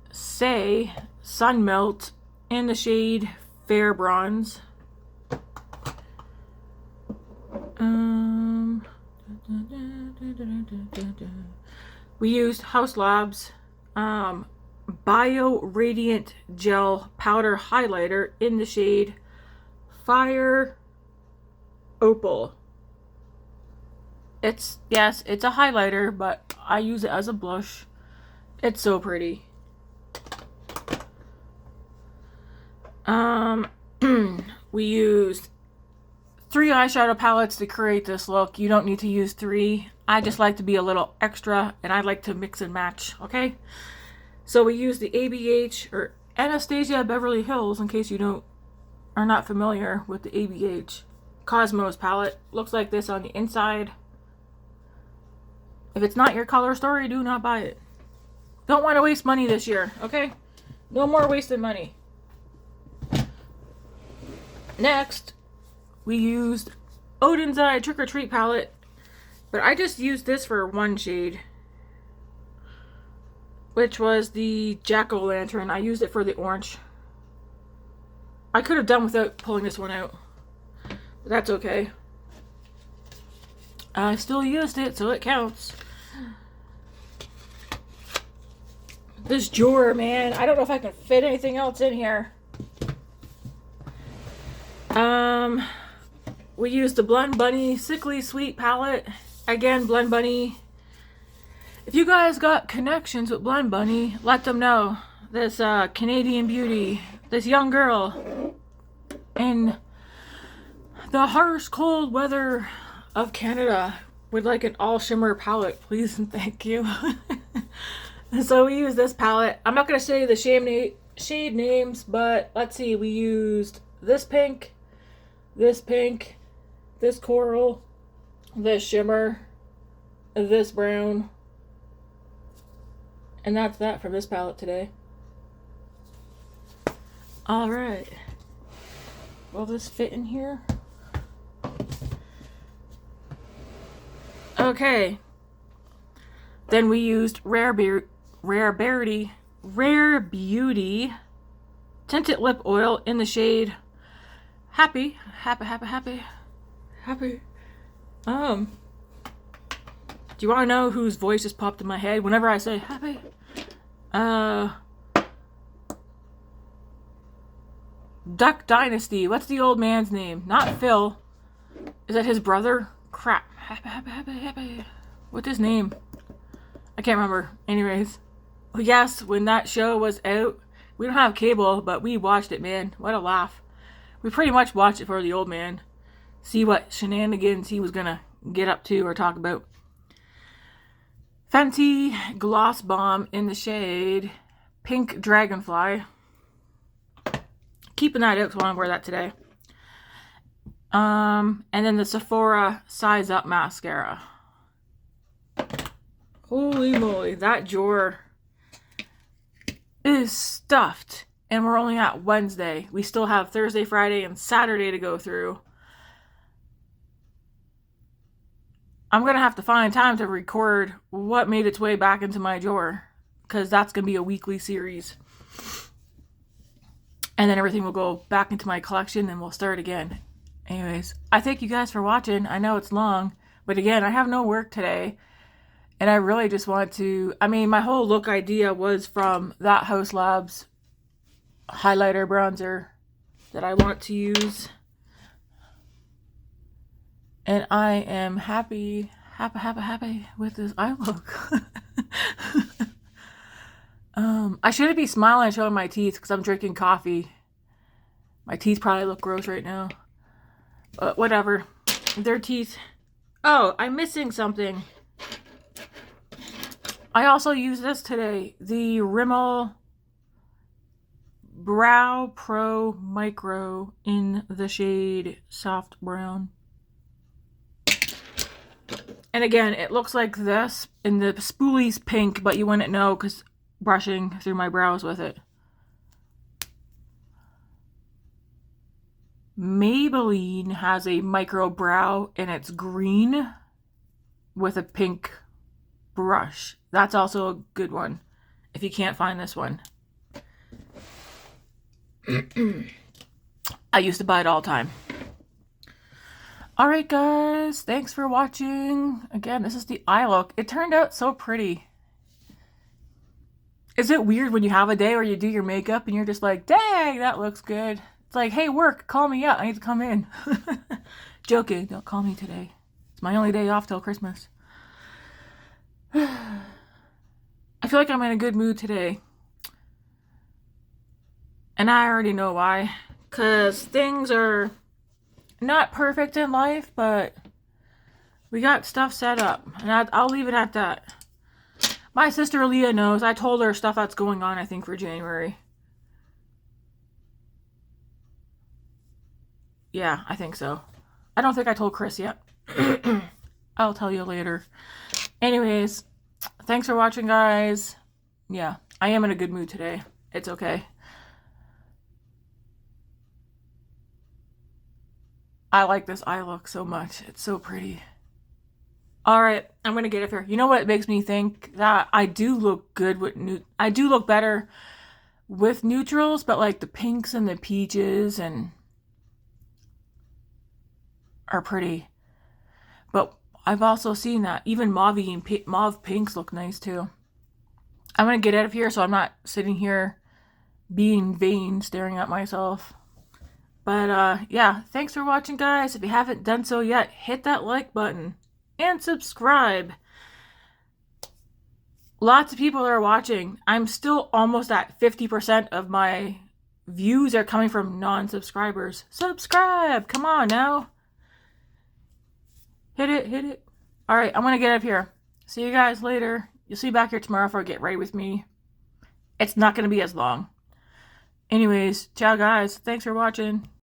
Speaker 1: Sun Melt in the shade Fair Bronze. We used House Labs Bio Radiant Gel Powder Highlighter in the shade Fire Opal. It's a highlighter, but I use it as a blush. It's so pretty. We used 3 eyeshadow palettes to create this look. You don't need to use 3. I just like to be a little extra, and I like to mix and match, okay? So we used the ABH, or Anastasia Beverly Hills, in case you are not familiar with the ABH Cosmos palette. Looks like this on the inside. If it's not your color story, do not buy it. Don't want to waste money this year, okay? No more wasted money. Next, we used Odin's Eye Trick or Treat palette, but I just used this for one shade, which was the Jack-o'-lantern. I used it for the orange. I could have done without pulling this one out, but that's okay. I still used it, so it counts. This drawer, man, I don't know if I can fit anything else in here. We used the Blend Bunny Sickly Sweet palette. Again, Blend Bunny. If you guys got connections with Blend Bunny, let them know. This Canadian beauty, this young girl in the harsh, cold weather of Canada would like an all shimmer palette, please and thank you. So we used this palette. I'm not going to say the shade names, but let's see. We used this pink, this coral, this shimmer, this brown, and that's that for this palette today. Alright. Will this fit in here? Okay. Then we used Rare Beauty Tinted Lip Oil in the shade Happy. Do you want to know whose voice just popped in my head whenever I say happy? Duck Dynasty. What's the old man's name? Not Phil. Is that his brother? Crap. What's his name? I can't remember. Anyways. Yes, when that show was out, we don't have cable, but we watched it, man. What a laugh. We pretty much watched it for the old man. See what shenanigans he was gonna get up to or talk about. Fenty Gloss Bomb in the shade Pink Dragonfly. Keeping that out because I want to wear that today. And then the Sephora Size Up Mascara. Holy moly, that drawer is stuffed. And we're only at Wednesday. We still have Thursday, Friday, and Saturday to go through. I'm going to have to find time to record what made its way back into my drawer. Because that's going to be a weekly series. And then everything will go back into my collection and we'll start again. Anyways, I thank you guys for watching. I know it's long. But again, I have no work today. And I really just want to... I mean, my whole look idea was from That House Labs highlighter bronzer that I want to use. And I am happy with this eye look. I shouldn't be smiling and showing my teeth because I'm drinking coffee. My teeth probably look gross right now. But whatever. Their teeth. Oh, I'm missing something. I also used this today. The Rimmel Brow Pro Micro in the shade Soft Brown. And again, it looks like this. And the spoolie's pink, but you wouldn't know because brushing through my brows with it. Maybelline has a micro brow and it's green with a pink brush. That's also a good one if you can't find this one. I used to buy it all the time. Alright guys, thanks for watching. Again, this is the eye look. It turned out so pretty. Is it weird when you have a day where you do your makeup and you're just like, dang, that looks good. It's like, hey, work, call me up. I need to come in. Joking, don't call me today. It's my only day off till Christmas. I feel like I'm in a good mood today. And I already know why. Because things are not perfect in life, but we got stuff set up. And I'll leave it at that. My sister Leah knows. I told her stuff that's going on, I think, for January. Yeah, I think so. I don't think I told Chris yet. I'll tell you later. Anyways, thanks for watching, guys. Yeah, I am in a good mood today. It's okay. I like this eye look so much. It's so pretty. Alright, I'm going to get it here. You know what makes me think that I do look good with I do look better with neutrals, but like the pinks and the peaches and are pretty. But I've also seen that even mauve pinks look nice too. I'm going to get out of here so I'm not sitting here being vain staring at myself. But yeah, thanks for watching, guys. If you haven't done so yet, hit that like button. And subscribe. Lots of people are watching. I'm still almost at 50% of my views are coming from non-subscribers. Subscribe! Come on now. Hit it, hit it. Alright, I'm going to get out of here. See you guys later. You'll see you back here tomorrow for Get Ready With Me. It's not going to be as long. Anyways, ciao guys. Thanks for watching.